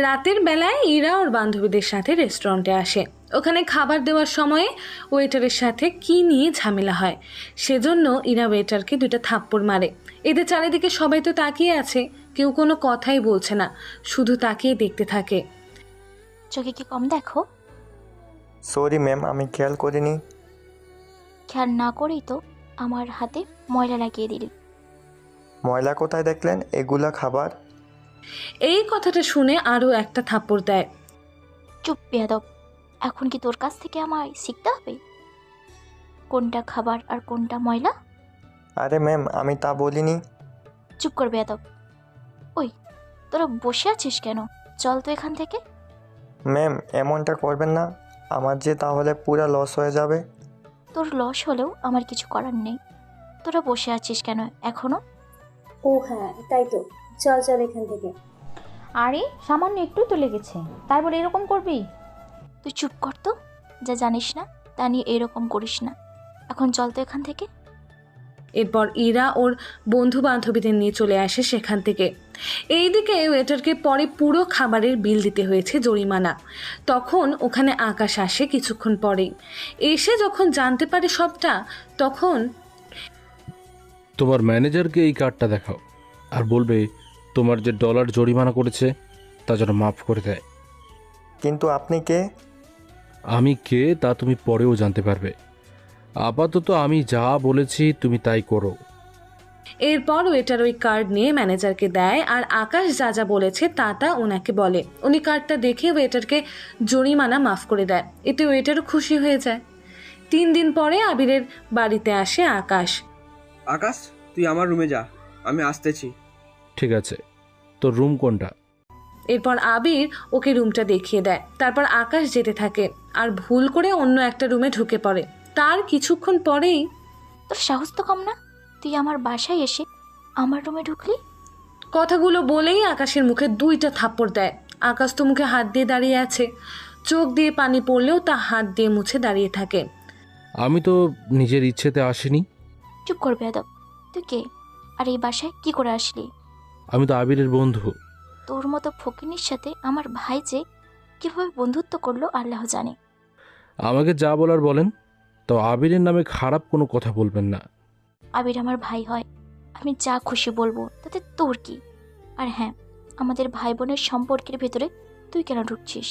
রাতের বেলায় ইরা ওর বান্ধবীদের সাথে রেস্টুরেন্টে আসে। ওখানে খাবার দেওয়ার সময়ে ওয়েটারের সাথে কি নিয়ে ঝামেলা হয়, সেজন্য ইরা ওয়েটারকে 2টা থাপ্পড় মারে। এদের চারিদিকে সবাই তো তাকিয়ে আছে, কেউ কোনো কথাই বলছে না, শুধু তাকিয়ে দেখতে থাকে। চোখে কি কম দেখো? সরি ম্যাম, আমি খেয়াল করিনি। খেয়াল না করেই তো আমার হাতে ময়লা লাগিয়ে দিলি। ময়লা কোথায় দেখলেন? এগুলা খাবার। এই কথাটা শুনে আরও একটা থাপ্পড় দেয়। চুপ বেয়াদব, এখন কি তোর কাছ থেকে আমায় শিখতে হবে কোনটা খাবার আর কোনটা ময়লা? আরে ম্যাম, আমি তা বলিনি। চুপ কর বেয়াদব। ওই, তোরা বসে আছিস কেন? চল তো এখান থেকে। ম্যাম, এমনটা করবেন না, আমার যে তাহলে পুরা লস হয়ে যাবে। তোর লস হলেও আমার কিছু করার নেই। তোরা বসে আছিস কেন এখনো? ও হ্যাঁ, তাই তো, চল চল এখান থেকে। আরে সামান্য একটু তো লেগেছে, তাই বলে এরকম করবি? তুই চুপ কর তো, যা জানিস না তা নিয়ে এরকম করিস না। এখন চল তো এখান থেকে। এরপর ইরা ওর বন্ধু বান্ধবীদের নিয়ে চলে আসে সেখান থেকে। এইদিকে ওয়েটারকে পরে পুরো খাবারের বিল দিতে হয়েছে, জরিমানা। তখন ওখানে আকাশ আসে কিছুক্ষণ পরেই। এসে যখন জানতে পারে সবটা, তখন তোমার ম্যানেজারকে এই কার্ডটা দেখাও আর বলবে তোমার যে ডলার জরিমানা করেছে তা যেন মাফ করে দেয়। কিন্তু আপনি কে? আমি কে তা তুমি পরেও জানতে পারবে। আপাতত আমি যা বলেছি তুমি তাই করো। এরপর ওয়েটার ওই কার্ড নিয়ে ম্যানেজারকে দেয়, আর আকাশ যা যা বলেছে তা ওনাকে বলে। উনি কার্ডটা দেখে ওয়েটারকে জরিমানা মাফ করে দেয়। এতে ওয়েটারও খুশি হয়ে যায়। 3 দিন পরে আবিরের বাড়িতে আসে আকাশ। আকাশ, তুই আমার রুমে যা, আমি আসতেছি। ঠিক আছে, তোর রুম কোনটা? এরপর আবির ওকে রুমটা দেখিয়ে দেয়। তারপর আকাশ যেতে থাকে আর ভুল করে অন্য একটা রুমে ঢুকে পড়ে। তার কিছুক্ষণ পরেই তোর সাহস তো কম না, তুই আমার বাসায় এসে আমার রুমে ঢুকলি। কথাগুলো বলেই আকাশের মুখে 2টা থাপ্পড় দেয়। আকাশ তো মুখে হাত দিয়ে দাঁড়িয়ে আছে, চোখ দিয়ে পানি পড়লেও তা হাত দিয়ে মুছে দাঁড়িয়ে থাকে। আমি তো নিজের ইচ্ছেতে আসিনি। চুপ কর বেয়াদব, তুই কে আর এই বাসায় কি করে আসলি? আমি তো আবিরের বন্ধু। তোর মতো ফকিনির সাথে আমার ভাই যে কিভাবে বন্ধুত্ব করলো আল্লাহ জানে। আমাকে যা বলার বলেন, তো আবিরের নামে খারাপ কোনো কথা বলবেন না। আবির আমার ভাই হয়, আমি যা খুশি বলবো, তাতে তোর কি? আর হ্যাঁ, আমাদের ভাই বোনের সম্পর্কের ভেতরে তুই কেন ঢুকছিস?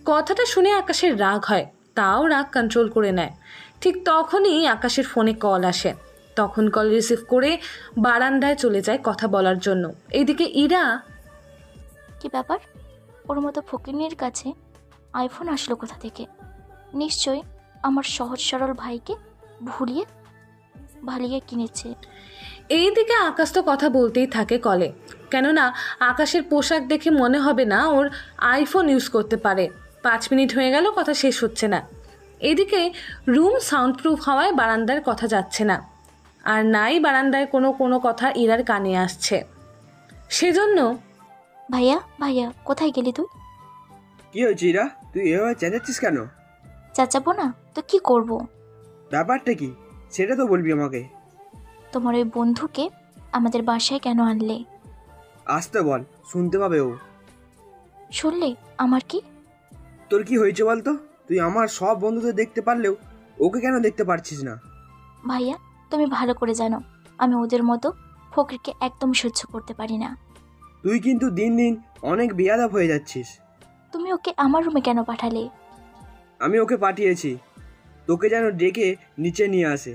কথাটা শুনে আকাশের রাগ হয়, তাও রাগ কন্ট্রোল করে নেয়। ঠিক তখনই আকাশের ফোনে কল আসে। তখন কল রিসিভ করে বারান্দায় চলে যায় কথা বলার জন্য। এইদিকে ইরা, কি ব্যাপার? ওর মতো ফকিনির কাছে আইফোন আসলো কোথা থেকে? নিশ্চয়ই আমার সহজ সরল ভাইকে ভুলিয়ে ভালিয়ে কিনেছে। এইদিকে আকাশ তো কথা বলতেই থাকে কলে, কেননা আকাশের পোশাক দেখে মনে হবে না ওর আইফোন ইউজ করতে পারে। 5 মিনিট হয়ে গেল, কথা শেষ হচ্ছে না। এদিকে রুম সাউন্ড প্রুফ হওয়ায় বারান্দার কথা যাচ্ছে না, আর নাই বারান্দায় কোনো কথা ইরার কানে আসছে। সেজন্য ভাইয়া ভাইয়া কোথায় গেলি তুই? কি হয়েছে ইরা, তুই এভাবে চেঁচাচ্ছিস কেন? চাচাবো না তো কি করব? ব্যাপারটা কি সেটা তো বলবি আমাকে। তোমার ওই বন্ধুকে আমাদের বাসায় কেন আনলে? আসতে বল, শুনতে পাবে ও। শুনলে আমার কি? তোর কি হয়েছে বলতো? তুই আমার সব বন্ধুদের দেখতে পারলেও ওকে কেন দেখতে পারছিস না? ভাইয়া তুমি ভালো করে জানো আমি ওদের মতো ফকিরকে একদম সহ্য করতে পারি না। তুই কিন্তু দিন দিন অনেক বেয়াদব হয়ে যাচ্ছিস। তুমি ওকে আমার রুমে কেন পাঠালে? আমি ওকে পাঠিয়েছি তোকে যেন ডেকে নিচে নিয়ে আসে,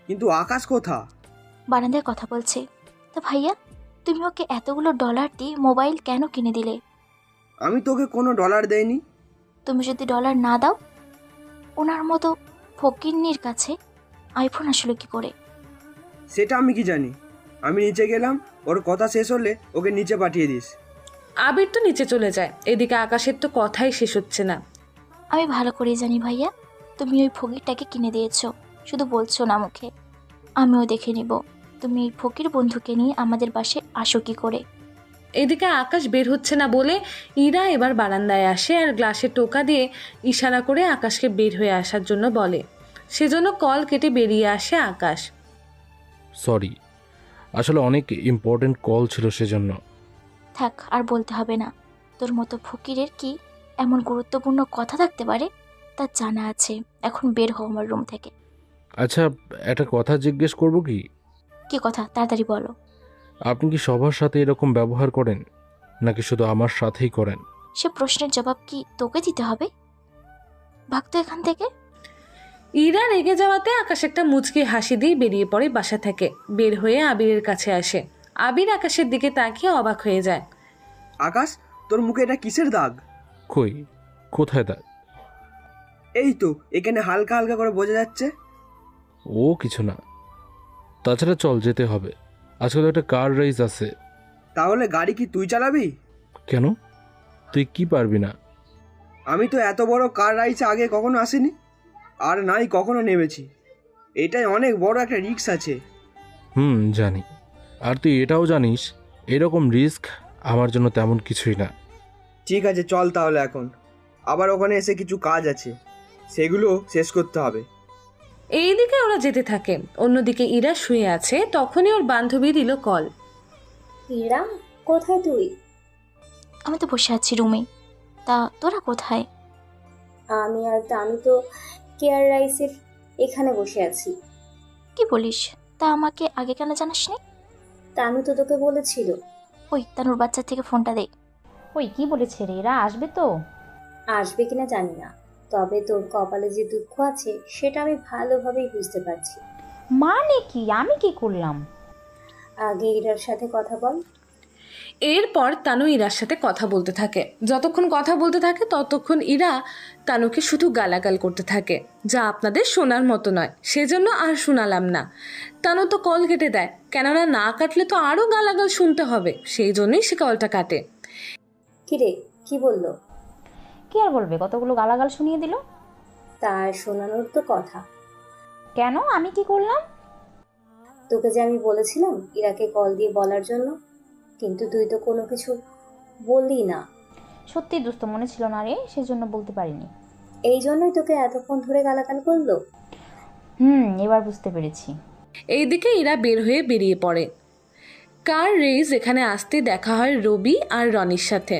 কিন্তু আকাশ কোথা? বারান্দায় কথা বলছে। তা ভাইয়া তুমি ওকে এতগুলো ডলার দিয়ে মোবাইল কেন কিনে দিলে? আমি তোকে কোনো ডলার দেইনি। তুমি যদি ডলার না দাও, ওনার মতো ফকিন্নির কাছে আইফোন আসলে কি করে? সেটা আমি কি জানি। আমি নিচে গেলাম, ওর কথা শেষ হলে ওকে নিচে পাঠিয়ে দিস। আবির তো নিচে চলে যায়। এদিকে আকাশের তো কথাই শেষ হচ্ছে না। আমি ভালো করেই জানি ভাইয়া তুমি ওই ফকিরটাকে কিনে দিয়েছো, শুধু বলছো না মুখে। আমিও দেখে নিব তুমি এই ফকির বন্ধুকে নিয়ে আমাদের বাসায় আসো কি করে। এদিকে আকাশ বের হচ্ছে না বলে ইরা এবার বারান্দায় আসে আর গ্লাসে টোকা দিয়ে ইশারা করে আকাশকে বের হয়ে আসার জন্য বলে। সেজন্য কল কেটে বেরিয়ে আসে আকাশ। সরি, আসলে অনেক ইম্পর্টেন্ট কল ছিল সেজন্য। থাক আর বলতে হবে না, তোর মতো ফকিরের কি এমন গুরুত্বপূর্ণ কথা থাকতে পারে তা জানা আছে। এখন বের হও আমার রুম থেকে। আচ্ছা, একটা কথা জিজ্ঞেস করব কি? কি কথা, তাড়াতাড়ি বলো। আপনি কি সবার সাথে এরকম ব্যবহার করেন, নাকি শুধু আমার সাথেই করেন? সে প্রশ্নের জবাব কি তোকে দিতে হবে? ভাগতো এখান থেকে। ইরা রেগে যাওয়াতে আকাশ একটা মুচকি হাসি দিয়ে বেরিয়ে পড়ে বাসা থেকে। বের হয়ে আবিরের কাছে আসে। আবির আকাশের দিকে তাকিয়ে অবাক হয়ে যায়। আকাশ, তোর মুখে এটা কিসের দাগ? কই, কোথায় দাগ? এই তো এখানে হালকা হালকা করে বোঝা যাচ্ছে। ও কিছু না। তাছাড়া চল, যেতে হবে। আজকে তো একটা কার রেস আছে। তাহলে গাড়ি কি তুই চালাবি? কেন, তুই কি পারবি না? আমি তো এত বড় কার রাইডে আগে কখনো আসিনি, আর নাই কখনো নেমেছি। এটাই অনেক বড় একটা রিস্ক আছে। জানি। আর তুই এটাও জানিস, এরকম রিস্ক আমার জন্য তেমন কিছুই না। ঠিক আছে, চল তাহলে এখন। আবার ওখানে এসে কিছু কাজ আছে, সেগুলো শেষ করতে হবে। এইদিকে ওরা যেতে থাকে। অন্যদিকে ইরা শুয়ে আছে। তখনই ওর বান্ধবী দিল কল। ইরা, কোথায় তুই? আমি তো বসে আছি রুমে। তা তোরা কোথায়? আমি আর তানু তো কেয়ার রাইসের এখানে বসে আছি। কি বলিস? তা আমাকে আগে কেন জানাসনি? তানু তো তোকে বলেছিল। ওই তানুর বাচ্চা থেকে ফোনটা দে। ওই কি বলেছে রে, এরা আসবে তো? আসবে কিনা জানি না, তবে তোর কপালে যে দুঃখ আছে সেটা আমি ভালোভাবেই বুঝতে পারছি। মানে কি, আমি কি করলাম? আগে ইরার সাথে কথা বল। এরপর তানু ইরার সাথে কথা বলতে থাকে। যতক্ষণ কথা বলতে থাকে ততক্ষণ ইরা তানুকে শুধু গালাগাল করতে থাকে, যা আপনাদের শোনার মতো নয়। সেজন্য আর শোনালাম না। তানু তো কল কেটে দেয়, কেননা না কাটলে তো আরও গালাগাল শুনতে হবে। সেই জন্যই সে কলটা কাটে। কিরে, কি বললো? কি আর বলবে, কতগুলো গালাগাল শুনিয়ে দিল। তার শোনানোর তো কথা। কেন, আমি কি করলাম? তোকে যে আমি বলেছিলাম ইরাকে কল দিয়ে বলার জন্য, কিন্তু তুই তো কোনো কিছু বললি না। সত্যি দোস্ত, মনে ছিল না রে, সেজন্য বলতে পারিনি। এই জন্যই তোকে এতক্ষণ ধরে গালাগাল করলো। এবার বুঝতে পেরেছি। এইদিকে ইরা বের হয়ে বেরিয়ে পড়ে। কার রেস এখানে আসতে দেখা হয় রবি আর রনির সাথে।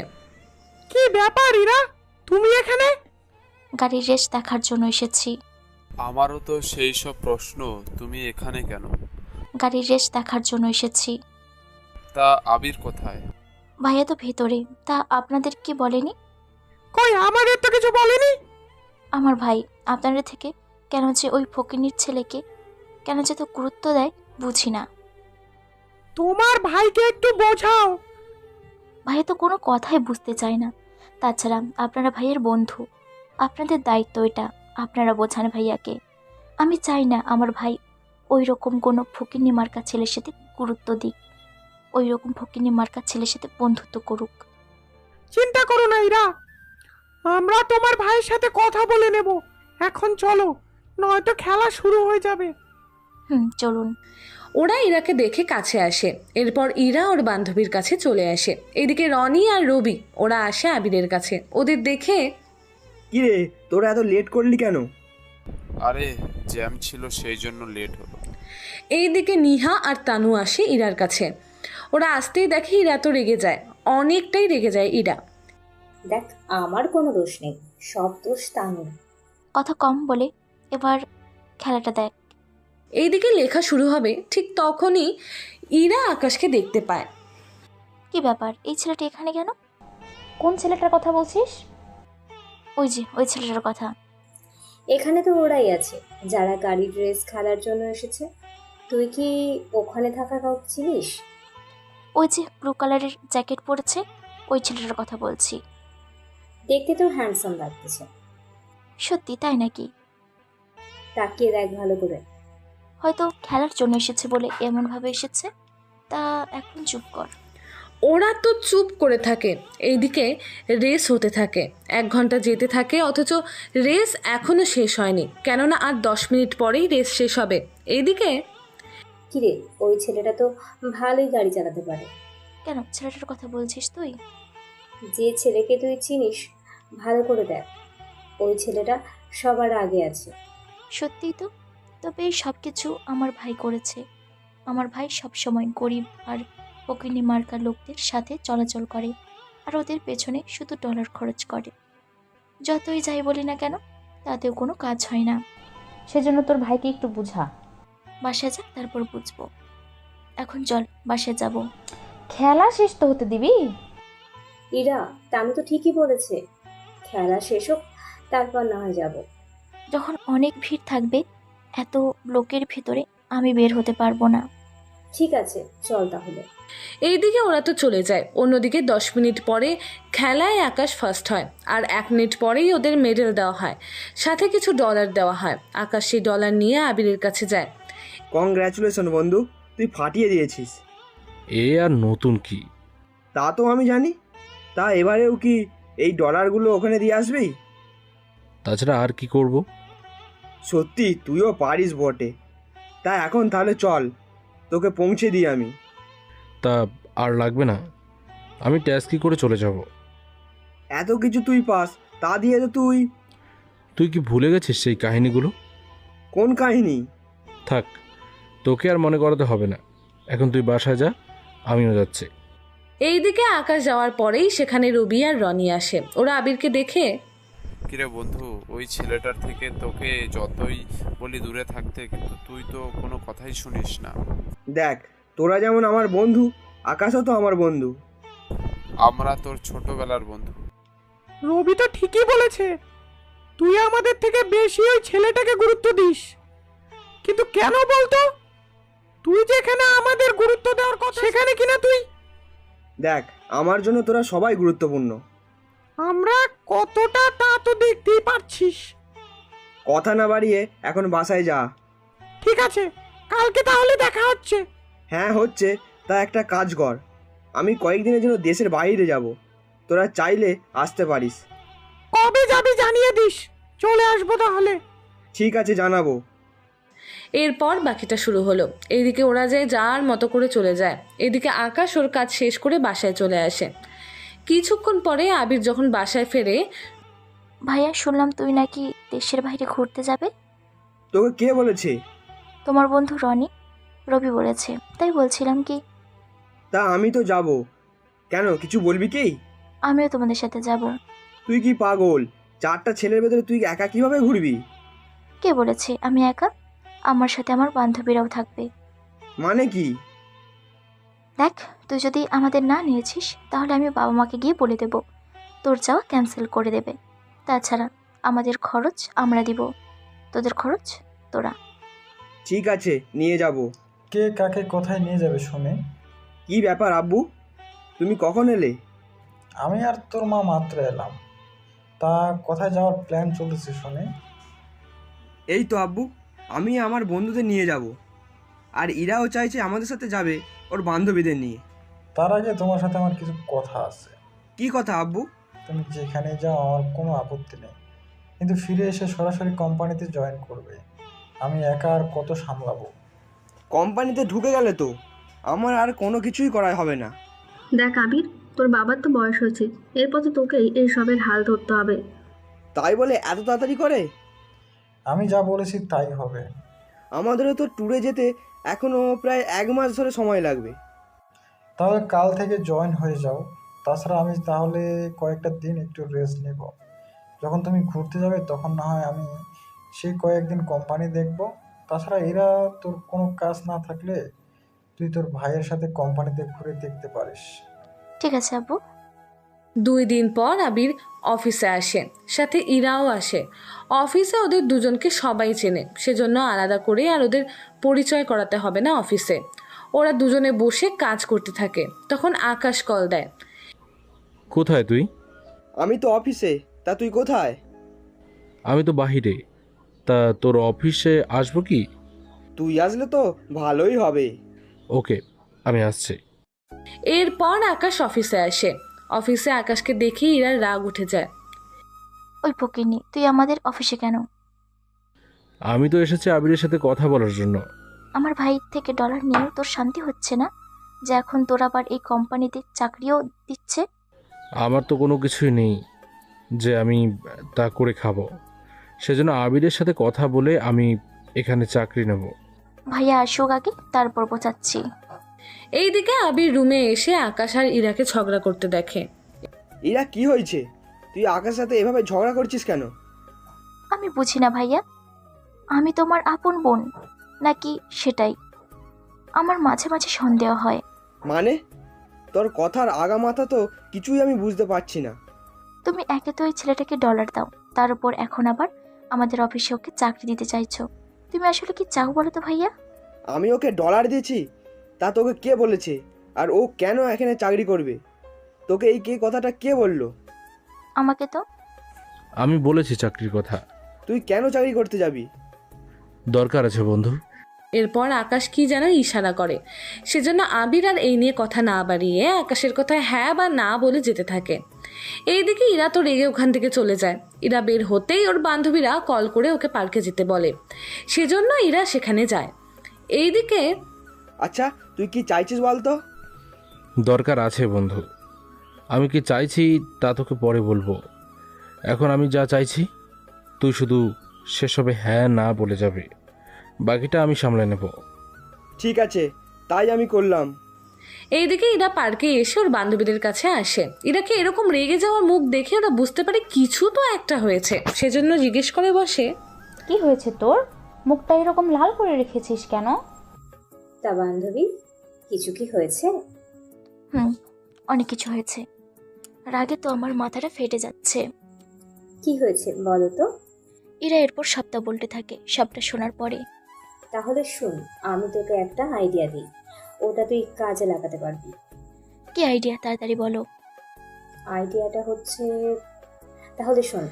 কি ব্যাপার ইরা, তুমি এখানে? গাড়ির রেস দেখার জন্য এসেছি। আমারও তো সেই সব প্রশ্ন, তুমি এখানে কেন? গাড়ির রেস দেখার জন্য এসেছি। তা আবির কোথায়? ভাইয়া তো ভেতরে। তা আপনাদের কি বলেনি? কই, আমাদের তো কিছু বলেনি। আমার ভাই আপনাদের থেকে কেন যে ওই ফকিনীর ছেলেকে কেন যে তো গুরুত্ব দেয় বুঝি না। তোমার ভাইকে একটু বোঝাও। ভাইয়া তো কোনো কথাই বুঝতে চায় না। তাছাড়া আপনারা ভাইয়ের বন্ধু, আপনাদের দায়িত্ব এটা, আপনারা বোঝান ভাইয়াকে। আমি চাই না আমার ভাই ওই রকম কোনো ফকিনী মার্কা ছেলের সাথে গুরুত্ব দিক, ওই রকম ফকিনী মার্কা ছেলের সাথে বন্ধুত্ব করুক। চিন্তা করো না ইরা, আমরা তোমার ভাইয়ের সাথে কথা বলে নেব। এখন চলো, নয়তো খেলা শুরু হয়ে যাবে। চলুন। ওরা ইরাকে দেখে কাছে আসে। এরপর ইরা ওর বান্ধবীর কাছে চলে আসে। এদিকে রনি আর রবি ওরা আসে আবিরের কাছে। ওদের দেখে, কিরে, তোরা এত লেট করলি কেন? আরে জ্যাম ছিল, সেই জন্য লেট হলো। এইদিকে নিহা আর তানু আসে ইরার কাছে। ওরা আসতেই দেখে ইরা তো রেগে যায়, অনেকটাই রেগে যায় ইরা। দেখ, আমার কোনো দোষ নেই, সব দোষ তানুর। কথা কম বলে এবার খেলাটা দেখ। এইদিকে লেখা শুরু হবে, ঠিক তখনই ইরা আকাশকে দেখতে পায়। কি ব্যাপার, এই ছেলেটা এখানে কেন? কোন ছেলেটার কথা বলছিস? ওই যে ওই ছেলেটার কথা। এখানে তো ওরাই আছে যারা গাড়ির রেস খেলার জন্য এসেছে। তুই কি ওখানে থাকা কাউকে চিনিস? ওই যে ব্লু কালারের জ্যাকেট পরেছে, ওই ছেলেটার কথা বলছি। দেখতে তো হ্যান্ডসাম লাগতেছে। সত্যি তাই নাকি? তাকিয়ে দেখ ভালো করে। হয়তো খেলার জন্য এসেছে বলে এমনভাবে এসেছে। তা এখন চুপ কর। ওরা তো চুপ করে থাকে। এইদিকে রেস হতে থাকে, 1 ঘন্টা যেতে থাকে, অথচ রেস এখনো শেষ হয়নি, কেননা আর 10 মিনিট পরেই রেস শেষ হবে। এইদিকে, কিরে, ওই ছেলেটা তো ভালোই গাড়ি চালাতে পারে। কেন ছেলেটার কথা বলছিস তুই? যে ছেলেকে তুই চিনিস, ভালো করে দেখ, ওই ছেলেটা সবার আগে আছে। সত্যিই তো। তবে এই সব কিছু আমার ভাই করেছে। আমার ভাই সবসময় গরিব আর ফকিনি মার্কা লোকদের সাথে চলাচল করে, আর ওদের পেছনে শুধু ডলার খরচ করে। যতই যাই বলি না কেন, তাতেও কোনো কাজ হয় না। সেজন্য তোর ভাইকে একটু বুঝা। বাসায় যা, তারপর বুঝবো। এখন চল, বাসায় যাব। খেলা শেষ তো হতে দিবি? ইরা, তানু তো ঠিকই বলেছে, খেলা শেষ হোক তারপর না হয় যাব। যখন অনেক ভিড় থাকবে, এত লোকের ভিতরে আমি বের হতে পারবো না। ঠিক আছে, চল তাহলে। এইদিকে ওরা তো চলে যায়, অন্যদিকে 10 মিনিট পরে খেলায় আকাশ ফার্স্ট হয়, আর 1 মিনিট পরেই ওদের মেডেল দেওয়া হয়, সাথে কিছু ডলার দেওয়া হয়। আকাশ সেই ডলার নিয়ে আবিরের কাছে যায়। কংগ্র্যাচুলেশন বন্ধু, তুই ফাটিয়ে দিয়েছিস। এ আর নতুন কি? তা তো আমি জানি। তা এবারেও কি এই ডলারগুলো ওখানে দিয়ে আসবি? তাছাড়া আর কি করব? সত্যি তুইও পারিস বটে। তা এখন তাহলে চল, তোকে পৌঁছে দিই আমি। তা আর লাগবে না, আমি ট্যাক্সি করে চলে যাব। এত কিছু তুই পাস, তা দিয়ে তো তুই কি ভুলে গেছিস সেই কাহিনীগুলো? কোন কাহিনী? থাক, তোকে আর মনে করাতে হবে না। এখন তুই বাসায় যা, আমিও যাচ্ছি। এইদিকে আকাশ যাওয়ার পরেই সেখানে রবি আর রনি আসে। ওরা আবিরকে দেখে, কিরে বন্ধু, ওই ছেলেটার থেকে তোকে যতই বলি দূরে থাকতে, কিন্তু তুই তো কোনো কথাই শুনিস না। দেখ, তোরা যেমন আমার বন্ধু, আকাশও তো আমার বন্ধু। আমরা তোর ছোটবেলার বন্ধু। রবি তো ঠিকই বলেছে, তুই আমাদের থেকে বেশি ওই ছেলেটাকে গুরুত্ব দিস। কিন্তু কেন বলতো? তুই যেখানে আমাদের গুরুত্ব দেওয়ার কথা, সেখানে কিনা তুই। দেখ, আমার জন্য তোরা সবাই গুরুত্বপূর্ণ। আমরা কতটা তা তো দেখতেই পাচ্ছিস। কথা না বাড়িয়ে এখন বাসায় যা। ঠিক আছে, কালকে তাহলে দেখা হচ্ছে। হ্যাঁ হচ্ছে, তা একটা কাজ কর, আমি কয়েকদিনের জন্য দেশের বাইরে যাব, তোরা চাইলে আসতে পারিস। কবে যাবি জানিয়ে দিস, চলে আসবো তাহলে। ঠিক আছে, জানাবো। এরপর বাকিটা শুরু হলো। এইদিকে ওরা যায় যার মতো করে চলে যায়। এদিকে আকাশ ওর কাজ শেষ করে বাসায় চলে আসে। কিছুক্ষণ পরে আবির যখন বাসায় ফেরে, ভাইয়া, শুনলাম তুই নাকি দেশের বাইরে ঘুরতে যাবে। তোকে কে বলেছে? তোমার বন্ধু রবি বলেছে, তাই বলছিলাম কি। তা আমি তো যাব, কেন কিছু বলবি কি? আমিও তোমাদের সাথে যাব। তুই কি পাগল? 4টা ছেলের ভেতরে তুই একা কিভাবে ঘুরবি? কে বলেছে আমি একা? আমার সাথে আমার বান্ধবীরাও থাকবে। মানে কি? দেখ, তুই যদি আমাদের না নিয়েছিস, তাহলে আমি বাবা মাকে গিয়ে বলে দেব, তোর যাওয়া ক্যান্সেল করে দেবে। তাছাড়া আমাদের খরচ আমরা দিব, তোদের খরচ তোরা। ঠিক আছে, নিয়ে যাব। কে কাকে কোথায় নিয়ে যাবে শুনে? কি ব্যাপার আব্বু, তুমি কখন এলে? আমি আর তোর মা মাত্র এলাম। তা কোথায় যাওয়ার প্ল্যান চলতেছে শুনে? এই তো আব্বু, আমি আমার বন্ধুদের নিয়ে যাব, আর ইরাও চাইছে আমাদের সাথে যাবে ওর বান্ধবীদের নিয়ে। তার আগে তোমার সাথে আমার কিছু কথা আছে। কি কথা আব্বু? তুমি যেখানে যাও আমার কোনো আপত্তি নেই, কিন্তু ফিরে এসে সরাসরি কোম্পানিতে জয়েন করবে। আমি একা আর কত সামলাবো? কোম্পানিতে ঢুকে গেলে তো আমার আর কোনো কিছুই করা হবে না। দেখ আবির, তোর বাবার তো বয়স হয়েছে, এরপর তো তোকেই এই সবের হাল ধরতে হবে। তাই বলে এত তাড়াতাড়ি করে? আমি যা বলেছি তাই হবে। আমাদেরও তো ট্যুরে যেতে এখনও প্রায় 1 মাস ধরে সময় লাগবে। তাহলে কাল থেকে জয়েন হয়ে যাও। তাছাড়া আমি তাহলে কয়েকটা দিন একটু রেস্ট নেব। যখন তুমি ঘুরতে যাবে তখন না হয় আমি সেই কয়েকদিন কোম্পানি দেখব। তাছাড়া এরা তোর কোনো কাজ না থাকলে তুই তোর ভাইয়ের সাথে কোম্পানিতে ঘুরে দেখতে পারিস। ঠিক আছে আব্বু। 2 দিন পর আবির অফিসে আসে, সাথে ইরাও আসে। অফিসে ওদের দুজনকে সবাই চেনে, সেজন্য আলাদা করে আর ওদের পরিচয় করাতে হবে না অফিসে। ওরা দুজনে বসে কাজ করতে থাকে। তখন আকাশ কল দেয়। কোথায় তুই? আমি তো অফিসে, তা তুই কোথায়? আমি তো বাহিরে। তা তোর অফিসে আসবো কি? তুই আসলে তো ভালোই হবে। ওকে, আমি আসছি। এরপর আকাশ অফিসে আসে। অফিসে আকাশকে দেখে ইরার রাগ উঠে যায়। ওই ফকিন্নি, তুই আমাদের অফিসে কেন? আমি তো এসেছি আবিরের সাথে কথা বলার জন্য। আমার ভাই থেকে ডলার নিয়েও তোর শান্তি হচ্ছে না, যে এখন তোর আবার এই কোম্পানিতে চাকরিও দিচ্ছে? আমার তো কোনো কিছুই নেই যে আমি তা করে খাবো, সেজন্য আবিরের সাথে কথা বলে আমি এখানে চাকরি নেব। ভাইয়া আসুক আগে, তারপর বোঝাচ্ছি। এইদিকে আবির রুমে এসে আকাশ আর ইরাকে ঝগড়া করতে দেখে। ইরা কি হয়েছে? তুই আকাশের সাথে এভাবে ঝগড়া করছিস কেন? আমি বুঝি না ভাইয়া, আমি তোমার আপন বোন নাকি সেটাই আমার মাঝে মাঝে সন্দেহ হয়। মানে তোর কথার আগামাথা তো কিছুই আমি বুঝতে পারছি না। তুমি একে তো ওই ছেলেটাকে ডলার দাও, তার উপর এখন আবার আমাদের অফিসে ওকে চাকরি দিতে চাইছো। তুমি আসলে কি চাও বলো তো ভাইয়া? আমি ওকে ডলার দিয়েছি, তা তোকে কে বলেছে? আর ও কেন এখানে চাকরি করবে? তোকে এই কথাটা কে বললো? আমাকে তো। আমি বলেছি চাকরির কথা। তুই কেন চাকরি করতে যাবি? দরকার আছে বন্ধু। এরপর আকাশ কি যেন ইশারা করে, সেজন্য আবির আর এই নিয়ে কথা না বাড়িয়ে আকাশের কথায় হ্যাঁ বা না বলে যেতে থাকে। এইদিকে ইরা তো রেগে ওখান থেকে চলে যায়। ইরা বের হতেই ওর বান্ধবীরা কল করে ওকে পার্কে যেতে বলে, সেজন্য ইরা সেখানে যায়। এইদিকে আচ্ছা তুই কি চাইছিস বলতো? দরকার আছে বন্ধু। আমি কি চাইছি তা তোকে পরে বলবো। এখন আমি যা চাইছি তুই শুধু সেসবে হ্যাঁ না বলে যাবে, বাকিটা আমি সামলে নেব। ঠিক আছে, তাই আমি করলাম। এইদিকে ইরা পার্কে এসে ওর বান্ধবীদের কাছে আসে। ইরাকে এরকম রেগে যাওয়ার মুখ দেখে ওরা বুঝতে পারে কিছু তো একটা হয়েছে, সেজন্য জিজ্ঞেস করে বসে, কি হয়েছে তোর? মুখটা এরকম লাল করে রেখেছিস কেন? তা বান্ধবী, কিছু কি হয়েছে? অনেক কিছু হয়েছে। রাগে তো আমার মাথাটা ফেটে যাচ্ছে। কি হয়েছে বলো তো? এরা এরপর সবটা বলতে থাকে। সবটা শোনার পরে তাহলে শুন, আমি তোকে একটা আইডিয়া দিই, ওটা তুই কাজে লাগাতে পারবি। কি আইডিয়া? তাড়াতাড়ি বলো। আইডিয়াটা হচ্ছে, তাহলে শোন।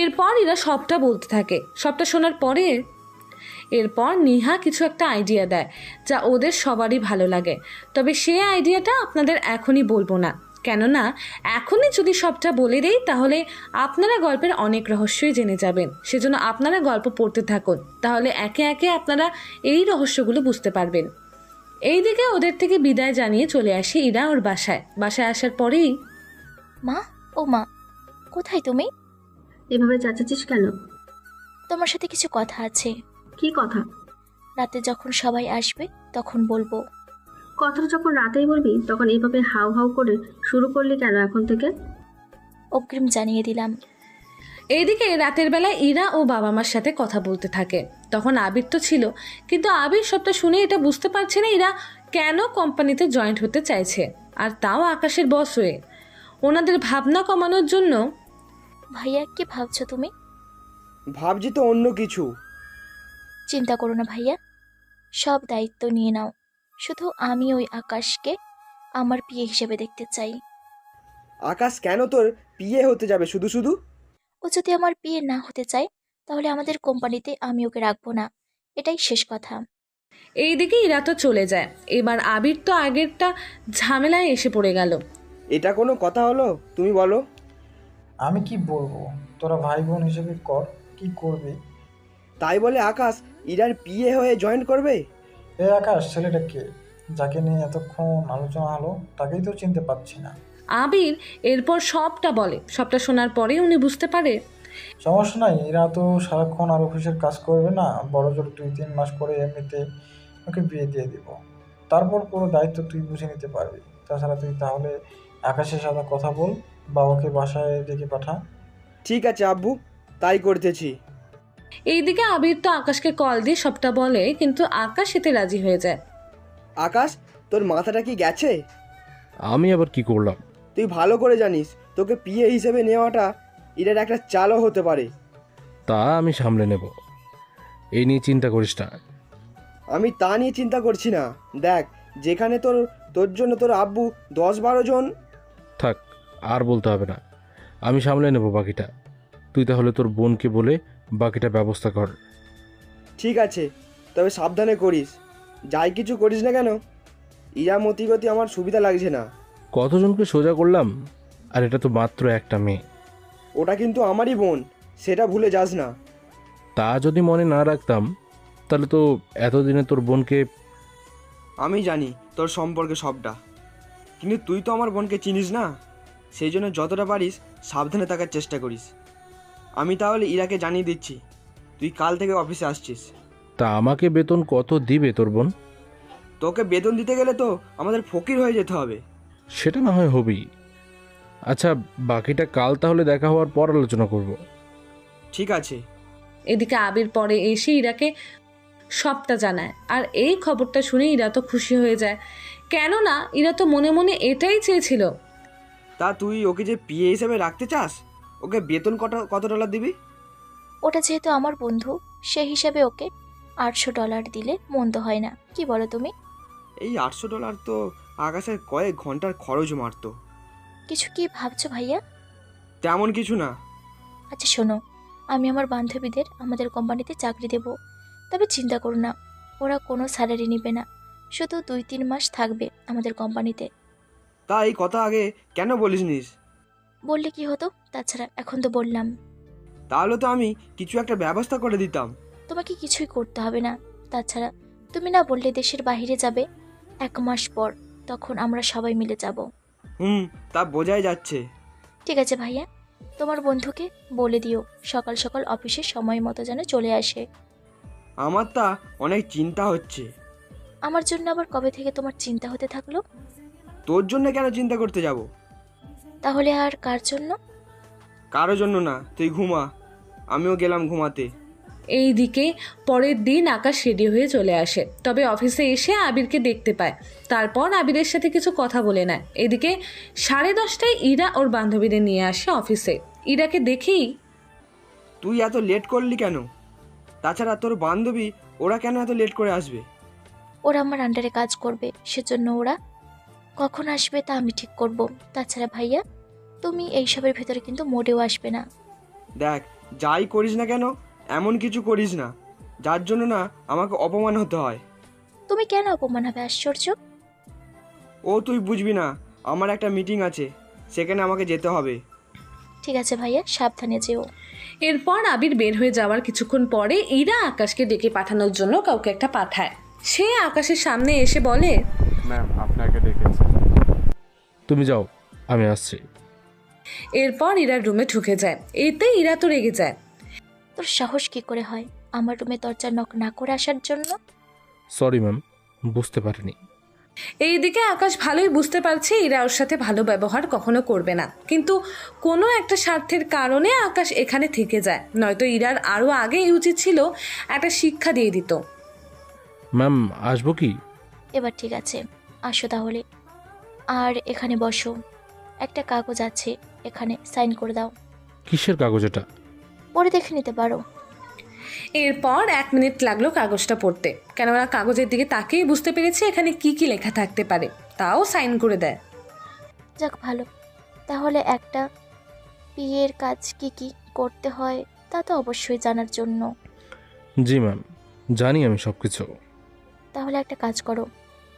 এরপর এরা সবটা বলতে থাকে। সবটা শোনার পরে এরপর নিহা কিছু একটা আইডিয়া দেয় যা ওদের সবারই ভালো লাগে। তবে সে আইডিয়াটা আপনাদের এখনই বলবো না, কেননা এখনই যদি সবটা বলে দেই তাহলে আপনারা গল্পের অনেক রহস্যই জেনে যাবেন। সেজন্য আপনারা গল্প পড়তে থাকুন, তাহলে একে একে আপনারা এই রহস্যগুলো বুঝতে পারবেন। এইদিকে ওদের থেকে বিদায় জানিয়ে চলে আসে ইরা ওর বাসায়। বাসায় আসার পরেই, মা, ও মা, কোথায় তুমি? এভাবে চেঁচাচ্ছিস কেন? তোমার সাথে কিছু কথা আছে। কি কথা? রাতে যখন সবাই আসবে তখন বলবো। কথাটা যখন রাতেই বলবি তখন এইভাবে হাউ হাউ করে শুরু করলি কেন এখন থেকে? অগ্রিম জানিয়ে দিলাম। এইদিকে রাতের বেলায় ইরা ও বাবা মার সাথে কথা বলতে থাকে। তখন আবির তো ছিল, কিন্তু আবির সবটা শুনে এটা বুঝতে পারছে না ইরা কেন কোম্পানিতে জয়েন্ট হতে চাইছে, আর তাও আকাশের বস হয়ে। ওনাদের ভাবনা কমানোর জন্য। ভাইয়া, কি ভাবছো তুমি? ভাবছি তো অন্য কিছু। চিন্তা করো না ভাইয়া, সব দায়িত্ব নিয়ে নাও। শুধু আমি ওই আকাশকে আমার পিয়ে হিসেবে দেখতে চাই। আকাশ কেন তোর পিএ হতে যাবে শুধু শুধু? ও যদি আমার পিয়ে না হতে চায় তাহলে আমাদের কোম্পানিতে আমি ওকে রাখবো না, এটাই শেষ কথা। এইদিকে ইরা তো চলে যায়। এবার আবির তো আগেরটা ঝামেলায় এসে পড়ে গেল। এটা কোনো কথা হলো? তুমি বলো। আমি কি বলবো, তোরা ভাই বোন হিসেবে কর, কি করবি? তাই বলে আকাশ ইরার পিএ হয়ে জয়েন করবে? এ আকাশ ছেলেটা কে, যাকে নিয়ে এতক্ষণ আলোচনা হলো, তাকেই তো চিনতে পারছি না। আবির এরপর সবটা বলে। সবটা শোনার পরেই উনি বুঝতে পারে। সমস্যা নাই, এরা তো সারাক্ষণ আর অফিসের কাজ করবে না, বড় জোর 2-3 মাস করে এমনিতে ওকে বিয়ে দিয়ে দিব। তারপর পুরো দায়িত্ব তুই বুঝে নিতে পারবি। তাছাড়া তুই তাহলে আকাশের সাথে কথা বল বা ওকে বাসায় ডেকে পাঠা। ঠিক আছে আব্বু, তাই করতেছি। এইদিকে আবির তো আকাশকে কল দিয়ে সবটা বলে, কিন্তু আকাশ এতে রাজি হয়ে যায়। আকাশ, তোর মাথাটা কি গেছে? আমি আবার কি করলাম? তুই ভালো করে জানিস তোকে পিএ হিসেবে নেওয়াটা এটার একটা চালও হতে পারে। তা আমি সামলে নেব, এই নিয়ে চিন্তা করিস না। আমি তা নিয়ে চিন্তা করছি না। দেখ, যেখানে তোর জন্য তোর আব্বু 10-12 জন। থাক, আর বলতে হবে না, আমি সামলে নেব বাকিটা। তুই তাহলে তোর বোনকে বলে বাকিটা ব্যবস্থা কর। ঠিক আছে, তবে সাবধানে করিস। যাই কিছু করিস না কেন, ইয়া মতিগতি আমার সুবিধা লাগছে না। কতজনকে সোজা করলাম, আর এটা তো মাত্র একটা মেয়ে। ওটা কিন্তু আমারই বোন, সেটা ভুলে যাস না। তা যদি মনে না রাখতাম তাহলে তো এতদিনে তোর বোনকে। আমি জানি তোর সম্পর্কে সবটা, কিন্তু তুই তো আমার বোনকে চিনিস না। সেই জন্য যতটা পারিস সাবধানে থাকার চেষ্টা করিস। আমি তাহলে ইরাকে জানিয়ে দিচ্ছি তুই কাল থেকে অফিসে আসছিস। তা আমাকে বেতন কত দিবে তোর বোন? তোকে বেতন দিতে গেলে তো আমাদের ফকির হয়ে যেতে হবে। সেটা না হয় হবেই, আচ্ছা, বাকিটা কাল তাহলে দেখা হওয়ার পর আলোচনা করব। ঠিক আছে। এদিকে আবির পরে এসে ইরাকে সবটা জানায়, আর এই খবরটা শুনে ইরা তো খুশি হয়ে যায়, কেননা ইরা তো মনে মনে এটাই চেয়েছিল। তা তুই ওকে যে পিএ হিসেবে রাখতে চাস, ওকে বেতন কত ডলার দিবি? ওটা যেহেতু আমার বন্ধু, সেই হিসাবে ওকে $800 দিলে মন্দ হয় না, কি বলো তুমি? এই $800 তো আকাশের কয়েক ঘন্টার খরচ মারতো। কিছু কি ভাবছো ভাইয়া? তেমন কিছু না। আচ্ছা শোনো, আমি আমার বান্ধবীদের আমাদের কোম্পানিতে চাকরি দেব, তবে চিন্তা করো না, ওরা কোনো স্যালারি নেবে না, শুধু 2-3 মাস থাকবে আমাদের কোম্পানিতে। তা এই কথা আগে কেন বলিস নিস? বললে কি হতো, তাছাড়া এখন তো বললাম। তাহলে তো আমি কিছু একটা ব্যবস্থা করে দিতাম। তোমাকে কিছুই করতে হবে না, তাছাড়া তুমি না বললে দেশের বাইরে যাবে 1 মাস পর, তখন আমরা সবাই মিলে যাব। তা বোঝাই যাচ্ছে। ঠিক আছে ভাইয়া, তোমার বন্ধুকে বলে দিও সকাল সকাল অফিসে সময় মতো যেন চলে আসে। আমার তা অনেক চিন্তা হচ্ছে। আমার জন্য আবার কবে থেকে তোমার চিন্তা হতে থাকলো? তোর জন্য কেন চিন্তা করতে যাব? তাহলে আর কার জন্য? কারোর জন্য না, তুই ঘুমা, আমিও গেলাম ঘুমাতে। এইদিকে পরের দিন আকাশ রেডি হয়ে চলে আসে, তবে অফিসে এসে আবিরকে দেখতে পায়, তারপর আবিরের সাথে কিছু কথা বলে নেয়। এদিকে 10:30টায় ইরা ওর বান্ধবীদের নিয়ে আসে অফিসে। ইরাকে দেখেই, তুই এত লেট করলি কেন? তাছাড়া তোর বান্ধবী ওরা কেন এত লেট করে আসবে? ওরা আমার আন্ডারে কাজ করবে, সেজন্য ওরা কখন আসবে তা আমি ঠিক করব। তাছাড়া ভাইয়া, তুমি এইসবের ভেতরে কিন্তু মোটেও আসবে না। দেখ, যাই করিস না কেন এমন কিছু করিস না যার জন্য না আমাকে অপমান হতে হয়। তুমি কেন অপমান হবে? আশ্চর্য। তুই বুঝবি না, আমার একটা মিটিং আছে, সেখানে আমাকে যেতে হবে। ঠিক আছে ভাইয়া, সাবধানে যেও। এরপর আবির বের হয়ে যাওয়ার কিছুক্ষণ পরে ইরা আকাশকে ডেকে পাঠানোর জন্য কাউকে একটা পাঠায়। সে আকাশের সামনে এসে বলে, ম্যাম আপনাকে ডেকেছে। তুমি যাও, আমি আসছি। এরপর ইরার রুমে ঢুকে যায়। এতে ইরা তো রেগে যায়। তোর সাহস কি করে হয় আমার রুমে দরজা নক না করে আসার জন্য? সরি ম্যাম, বুঝতে পারিনি। এইদিকে আকাশ ভালোই বুঝতে পারছে ইরা ওর সাথে ভালো ব্যবহার কখনো করবে না, কিন্তু কোনো একটা স্বার্থের কারণে আকাশ এখানে থেকে যায়, নয়তো ইরার আরও আগেই উচিত ছিল একটা শিক্ষা দিয়ে দিত। ম্যাম, আসবো কি? এবার ঠিক আছে, আসো তাহলে। আর এখানে বসো, একটা কাগজ আছে, এখানে সাইন করে দাও। কিসের কাগজ এটা? পরে দেখে নিতে পারো। এরপর 1 মিনিট লাগলো কাগজটা পড়তে, কেননা কাগজের দিকে তাকেই বুঝতে পেরেছে এখানে কি কি লেখা থাকতে পারে, তাও সাইন করে দেয়। যাক ভালো, তাহলে একটা বিয়ের কাজ কি কি করতে হয় তা তো অবশ্যই জানার জন্য। জি ম্যাম, জানি আমি সব কিছু। তাহলে একটা কাজ করো,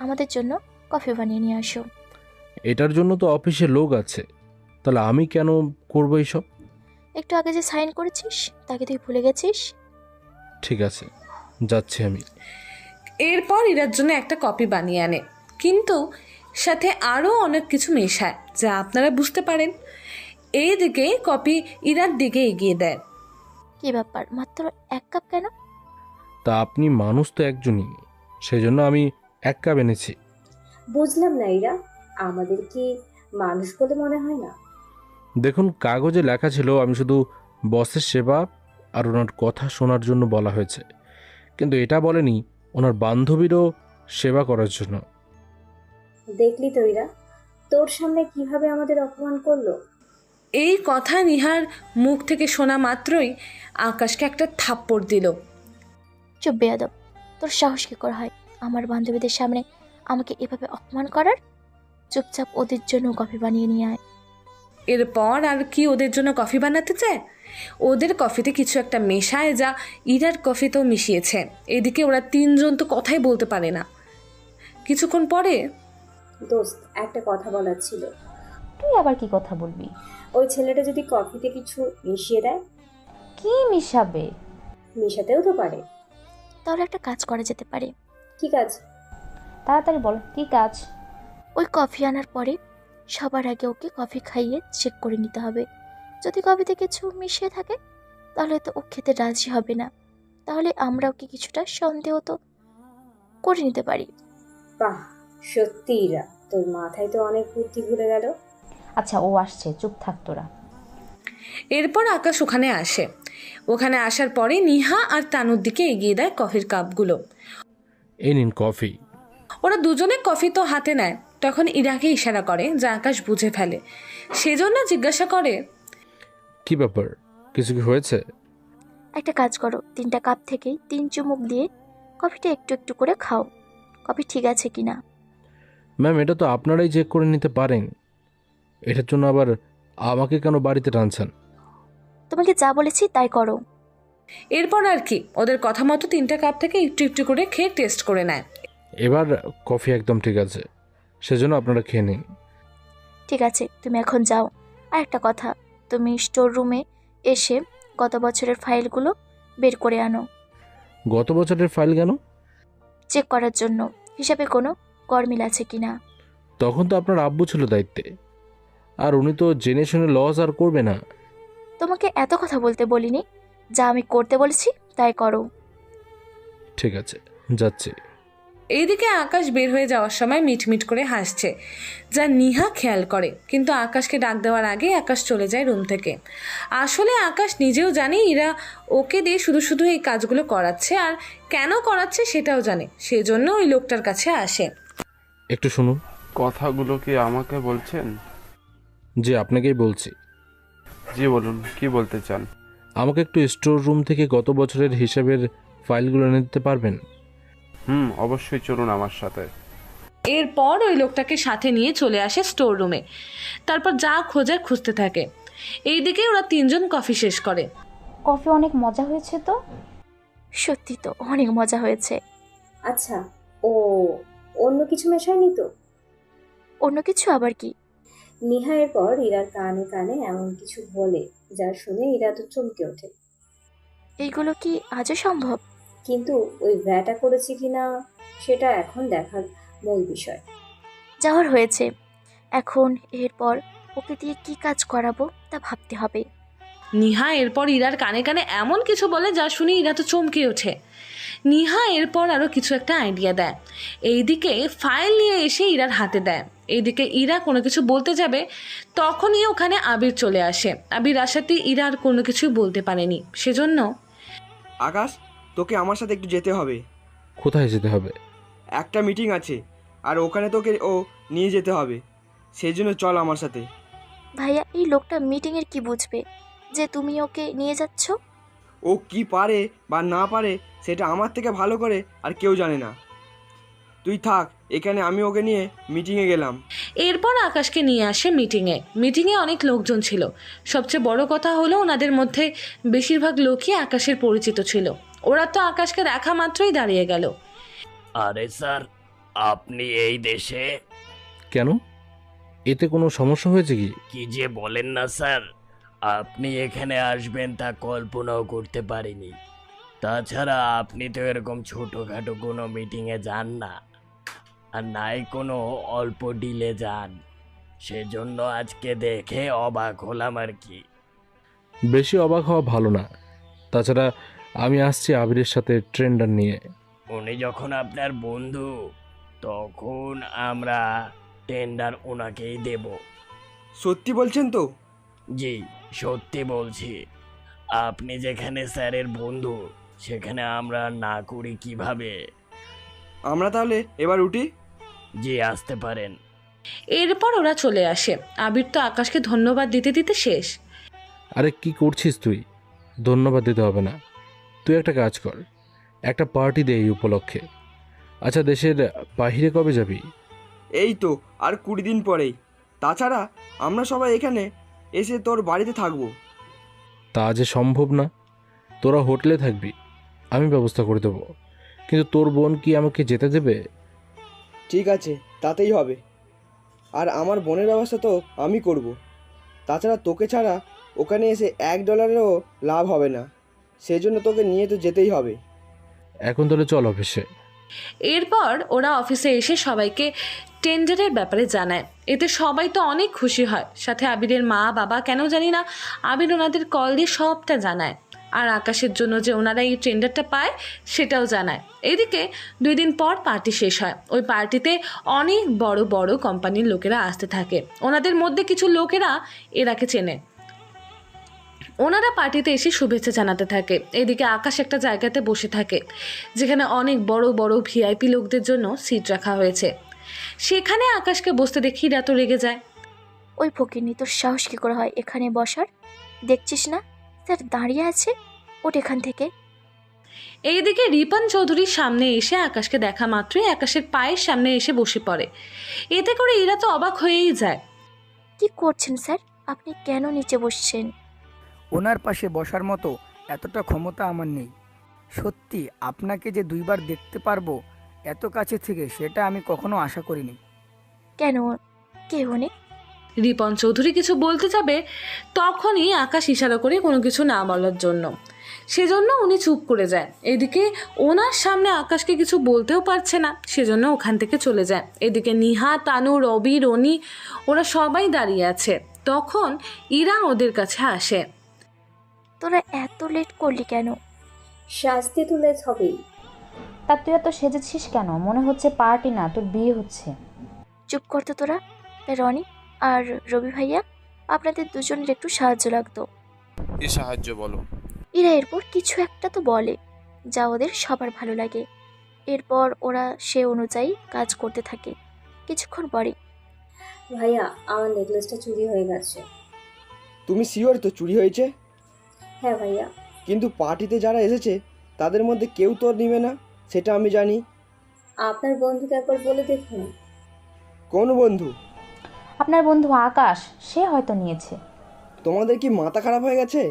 আমাদের জন্য কফি বানিয়ে নিয়ে আসো। এটার জন্য তো অফিসে লোক আছে, তাহলে আমি কেন করবো এইসব? একটু আগে যে সাইন করেছিস তাকে তুই ভুলে গেছিস? ঠিক আছে, যাচ্ছি আমি। এরপর ইরার জন্য একটা কপি বানিয়ে আনে, কিন্তু সাথে আরও অনেক কিছু মেশায় যা আপনারা বুঝতে পারেন। এইদিকে কপি ইরার দিকে এগিয়ে দেয়। কি ব্যাপার, মাত্র 1 কাপ কেন? তা আপনি মানুষ তো একজনই, সেই জন্য আমি 1 কাপ এনেছি। বুঝলাম না ইরা, আমাদের কি মানুষ বলে মনে হয় না? দেখুন, কাগজে লেখা ছিল আমি শুধু বসের সেবা আর ওনার কথা শোনার জন্য বলা হয়েছে, কিন্তু এটা বলেনি ওনার বান্ধবীরও সেবা করার জন্য। দেখলি তো ইরা, তোর সামনে কিভাবে আমাদের অপমান করলো। এই কথা নিহার মুখ থেকে শোনা মাত্রই আকাশকে একটা থাপ্পড় দিল। চুপ বেয়াদব, তোর সাহস কি করে হয় আমার বান্ধবীদের সামনে আমাকে এভাবে অপমান করার? চুপচাপ ওদের জন্য কফি বানিয়ে নিয়ে আয়। এরপর আর কি ওদের জন্য কফি বানাতে চায়? ওদের কফিতে কিছু একটা মেশায় যা ইরার কফিতেও মিশিয়েছে। এদিকে ওরা 3 জন তো কথাই বলতে পারে না। কিছুক্ষণ পরে, দোস্ত, একটা কথা বলার ছিল। তুই আবার কি কথা বলবি? ওই ছেলেটা যদি কফিতে কিছু মিশিয়ে দেয়? কি মিশাবে? মিশাতেও তো পারে। তাহলে একটা কাজ করা যেতে পারে। কি কাজ? তাড়াতাড়ি বল, কি কাজ? ওই কফি আনার পরে সবার আগে ওকে কফি খাইয়ে চেক করে নিতে হবে। যদি কফিতে কিছু মিশিয়ে থাকে তাহলে তো ও খেতে রাজি হবে না, তাহলে আমরা ওকে কিছুটা সন্দেহ তো করে নিতে পারি। বাহ, সত্যি ইরা, তোর মাথায় তো অনেক বুদ্ধি ঘুরে গেল। আচ্ছা ও আসছে, চুপ থাক তোরা। এরপর আকাশ ওখানে আসে। ওখানে আসার পরে নিহা আর তানুর দিকে এগিয়ে দেয় কফির কাপগুলো। এই নিন কফি। ওরা দুজনে কফি তো হাতে নেয়, তখন ইরাকে ইশারা করে, যা আকাশ বুঝে ফেলে। সেজন্য জিজ্ঞাসা করে, কি ব্যাপার, কিছু কি হয়েছে? একটা কাজ করো, 3টা কাপ থেকেই 3 চুমুক দিয়ে কফিটা একটু একটু করে খাও। কফি ঠিক আছে কিনা। ম্যাম, এটা তো আপনারাই চেক করে নিতে পারেন, এটার জন্য আবার আমাকে কেন বাড়িতে টানছেন? তোমাকে যা বলেছি তাই করো। এরপর আর কি, ওদের কথা মতো 3টা কাপ থেকে একটু একটু করে খেয়ে টেস্ট করে নেয়। এবার কফি একদম ঠিক আছে, সেজন্য আপনারা খেয়ে নিন। ঠিক আছে, তুমি এখন যাও। আর একটা কথা, তুমি স্টোর রুমে এসে গত বছরের ফাইলগুলো বের করে আনো, গত বছরের ফাইল কেন? চেক করার জন্য হিসাবে কোনো গরমিল আছে কিনা। তখন তো আপনার আব্বু ছিল দায়িত্বে, আর উনি তো জেনে শুনে লস আর করবে না। তোমাকে এত কথা বলতে বলিনি, যা আমি করতে বলেছি তাই করো। ঠিক আছে, যাচ্ছি। এইদিকে আকাশ বের হয়ে যাওয়ার সময় মিটমিট করে হাসছে, যা নিহা খেয়াল করে। কিন্তু আকাশকে ডাক দেওয়ার আগে আকাশ চলে যায় রুম থেকে। আসলে আকাশ নিজেও জানে ইরা ওকে দিয়ে শুধু শুধু এই কাজগুলো করাচ্ছে, আর কেন করাচ্ছে সেটাও জানে। সেজন্য ওই লোকটার কাছে আসে। একটু শুনুন। কথাগুলো কি আমাকে বলছেন? জি, আপনাকেই বলছি। জি বলুন, কি বলতে চান? আমাকে একটু স্টোর রুম থেকে গত বছরের হিসাবের ফাইলগুলো এনে দিতে পারবেন? অবশ্যই, চলুন আমার সাথে। এরপর ওই লোকটাকে সাথে নিয়ে চলে আসে স্টোর রুমে। তারপর যা খোঁজার খুঁজতে থাকে। এইদিকে ওরা 3জন কফি শেষ করে। কফি অনেক মজা হয়েছে তো। সত্যি তো অনেক মজা হয়েছে। আচ্ছা, ও অন্য কিছু মেশায়নি তো? অন্য কিছু আবার কি? নিহা এরপর ইরার কানে কানে এমন কিছু বলে যা শুনে ইরা তো চমকে ওঠে। এইগুলো কি আজও সম্ভব? কিন্তু ওই ভ্যাটা করেছে কিনা সেটা এখন দেখার মূল বিষয়। যাওয়ার হয়েছে, এখন এরপর ওকে দিয়ে কি কাজ করাবো তা ভাবতে হবে। নিহা এরপর ইরার কানে কানে এমন কিছু বলে যা শুনে ইরা তো চমকে ওঠে। নিহা এরপর আরও কিছু একটা আইডিয়া দেয়। এইদিকে ফাইল নিয়ে এসে ইরার হাতে দেয়। এইদিকে ইরা কোনো কিছু বলতে যাবে, তখনই ওখানে আবির চলে আসে। আবির আসাতে ইরা আর কোনো কিছুই বলতে পারেনি। সেজন্য, আকাশ, তোকে আমার সাথে একটু যেতে হবে। কোথায় যেতে হবে? একটা মিটিং আছে, আর ওখানে তোকে নিয়ে যেতে হবে। সেই জন্য চল আমার সাথে। ভাইয়া, এই লোকটা মিটিংয়ের কি বুঝবে যে তুমি ওকে নিয়ে যাচ্ছ? ও কি পারে বা না পারে সেটা আমার থেকে ভালো করে আর কেউ জানে না। তুই থাক এখানে, আমি ওকে নিয়ে মিটিংয়ে গেলাম। এরপর আকাশকে নিয়ে আসে মিটিংয়ে। মিটিংয়ে অনেক লোকজন ছিল। সবচেয়ে বড় কথা হলো ওনাদের মধ্যে বেশিরভাগ লোকই আকাশের পরিচিত ছিল। ওরা তো আকাশকে দেখা মাত্রই দাঁড়িয়ে গেল। আরে স্যার, আপনি এই দেশে? কেন, এতে কোনো সমস্যা হয়েছে কি? কি যে বলেন না স্যার, আপনি এখানে আসবেন তা কল্পনাও করতে পারিনি। তাছাড়া আপনি তো এরকম ছোটোখাটো কোনো মিটিংয়ে যান না, আর নাই কোনো অল্প ডিলে যান। সেজন্য আজকে দেখে অবাক হলাম আর কি। বেশি অবাক হওয়া ভালো না। তাছাড়া আমি আসছি আবিরের সাথে ট্রেন্ডার নিয়ে। উনি যখন আপনার বন্ধু, তখন আমরা টেন্ডার ওনাকেই দেব। সত্যি বলছেন তো? জি, সত্যি বলছি। আপনি যেখানে স্যারের বন্ধু, সেখানে আমরা না করি কিভাবে? আমরা তাহলে এবার উঠি? জি, আসতে পারেন। এরপর ওরা চলে আসে। আবির তো আকাশকে ধন্যবাদ দিতে দিতে শেষ। আরে কি করছিস তুই? ধন্যবাদ দিতে হবে না। তুই একটা কাজ কর, একটা পার্টি দে এই উপলক্ষে। আচ্ছা, দেশের বাহিরে কবে যাবি? এই তো আর 20 দিন পরেই। তাছাড়া আমরা সবাই এখানে এসে তোর বাড়িতে থাকবো। তা যে সম্ভব না। তোরা হোটেলে থাকবি, আমি ব্যবস্থা করে দেবো। কিন্তু তোর বোন কি আমাকে যেতে দেবে? ঠিক আছে, তাতেই হবে। আর আমার বোনের ব্যবস্থা তো আমি করব। তাছাড়া তোকে ছাড়া ওখানে এসে $1 লাভ হবে না। সেই জন্য তোকে নিয়ে তো যেতেই হবে। এখন তাহলে চল অফিসে। এরপর ওরা অফিসে এসে সবাইকে টেন্ডারের ব্যাপারে জানায়। এতে সবাই তো অনেক খুশি হয়। সাথে আবিরের মা বাবা, কেন জানি না, আবির ওনাদের কল দিয়ে সবটা জানায়। আর আকাশের জন্য যে ওনারা এই টেন্ডারটা পায় সেটাও জানায়। এদিকে 2 দিন পর পার্টি শেষ হয়। ওই পার্টিতে অনেক বড় বড় কোম্পানির লোকেরা আসতে থাকে। ওনাদের মধ্যে কিছু লোকেরা এরাকে চেনে। ওনারা পার্টিতে এসে শুভেচ্ছা জানাতে থাকে। এদিকে আকাশ একটা জায়গাতে বসে থাকে যেখানে অনেক বড় বড় ভিআইপি লোকদের জন্য সিট রাখা হয়েছে। সেখানে আকাশকে বসতে দেখি ইরা তো রেগে যায়। ওই ফকিরনি, তোর সাহস কী করে হয় এখানে বসার? দেখছিস না স্যার দাঁড়িয়ে আছে, ওঠ এখান থেকে। এইদিকে রিপন চৌধুরীর সামনে এসে আকাশকে দেখা মাত্রই আকাশের পায়ের সামনে এসে বসে পড়ে। এতে করে ইরা তো অবাক হয়েই যায়। কি করছেন স্যার? আপনি কেন নিচে বসছেন? ওনার পাশে বসার মতো এতটা ক্ষমতা আমার নেই। সত্যি আপনাকে যে 2বার দেখতে পারবো এত কাছে থেকে, সেটা আমি কখনো আশা করিনি। কেন, কে উনি? রিপন চৌধুরী কিছু বলতে যাবে তখনই আকাশ ইশারা করে কোনো কিছু না বলার জন্য, সেজন্য উনি চুপ করে যায়। এদিকে ওনার সামনে আকাশকে কিছু বলতেও পারছে না, সেজন্য ওখান থেকে চলে যায়। এদিকে নিহা, তানু, রবি, রনি ওরা সবাই দাঁড়িয়ে আছে। তখন ইরা ওদের কাছে আসে। তোরা এত লেট করলি কেন? শাস্তি তো লেট হবেই। তা তুই এত সেজেছিস কেন? মনে হচ্ছে পার্টি না, তোর বিয়ে হচ্ছে। চুপ করতো তোরা। রনি আর রবি ভাইয়া, আপনাদের দুজনের একটু সাহায্য লাগতো। কি সাহায্য বলো? এরা এরপর কিছু একটা তো বলে যা ওদের সবার ভালো লাগে। এরপর ওরা সে অনুযায়ী কাজ করতে থাকে। কিছুক্ষণ পরে, ভাইয়া আমার নেকলেসটা চুরি হয়ে গেছে। তুমি শিওর তো চুরি হয়েছে? হ্যাঁ ভাইয়া। কিন্তু পার্টিতে যারা এসেছে তাদের মধ্যে কেউ তো নেবে না, সেটা আমি জানি। আপনার বন্ধুকে একবার বলে দেখুন। কোন বন্ধু? আপনার বন্ধু আকাশ, সে হয়তো নিয়েছে। তোমাদের কি মাথা খারাপ হয়ে গেছে?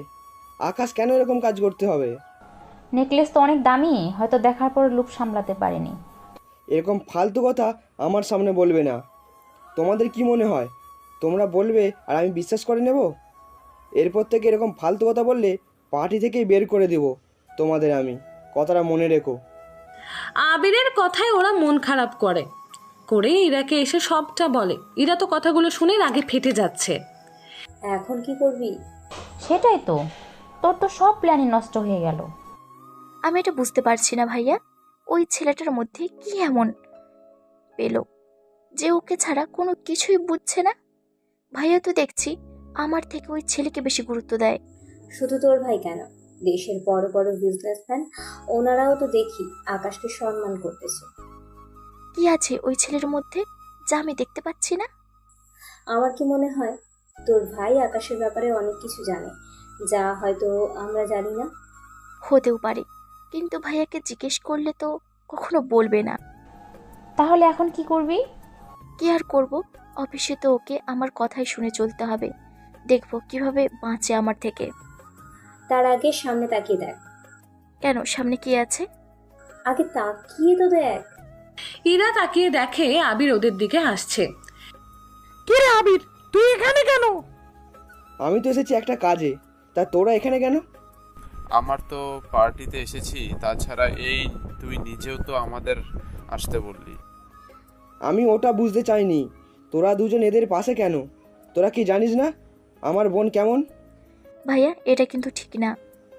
আকাশ কেন এরকম কাজ করতে হবে? নেকলেস তো অনেক দামি, হয়তো দেখার পর লোভ সামলাতে পারেনি। এরকম ফালতু কথা আমার সামনে বলবে না। তোমাদের কি মনে হয় তোমরা বলবে আর আমি বিশ্বাস করে নেব? এরপর থেকে এরকম ফালতু কথা বললে পার্টি থেকেই বের করে দেব তোমাদের। আমি কথাটা মনে রেখো। আবিরের কথায় ওরা মন খারাপ করে ইরাকে এসে সবটা বলে। ইরা তো কথাগুলো শুনে রাগে ফেটে যাচ্ছে। এখন কি করবি? সেটাই তো, তোর তো সব প্ল্যানই নষ্ট হয়ে গেল। আমি এটা বুঝতে পারছি না ভাইয়া, ওই ছেলেটার মধ্যে কি এমন পেল যে ওকে ছাড়া কোনো কিছুই বুঝছে না? ভাইয়া তো দেখছি আমার থেকে ওই ছেলেকে বেশি গুরুত্ব দেয়। শুধু তোর ভাই কেন, দেশের বড় বড় বিজনেসম্যান ওনারাও তো দেখি আকাশকে সম্মান করতেছে। কি আছে ওই ছেলের মধ্যে যা আমি দেখতে পাচ্ছি না? আমার কি মনে হয় তোর ভাই আকাশের ব্যাপারে অনেক কিছু জানে, যা হয়তো আমরা জানি না। হতেও পারে, কিন্তু ভাইয়াকে জিজ্ঞেস করলে তো কখনো বলবে না। তাহলে এখন কি করবি? কি আর করব, অফিসে তো ওকে আমার কথাই শুনে চলতে হবে। দেখবো কিভাবে বাঁচে আমার থেকে। তার আগে সামনে তাকিয়ে দেখ। কেন, সামনে কি আছে? আগে তাকিয়ে তো দেখ। ইরা তাকিয়ে দেখে আবির ওদের দিকে আসছে। কে রে আবির, তুই এখানে কেন? আমি তো এসেছি একটা কাজে, তা তোরা এখানে কেন? আমার তো পার্টিতে এসেছি, তাছাড়া এই তুই নিজেও তো আমাদের আসতে বললি। আমি ওটা বুঝতে চাইনি। তোরা দুজন এদের পাশে কেন? তোরা কি জানিস না আমার বোন কেমন? ভাইয়া এটা কিন্তু ঠিক না।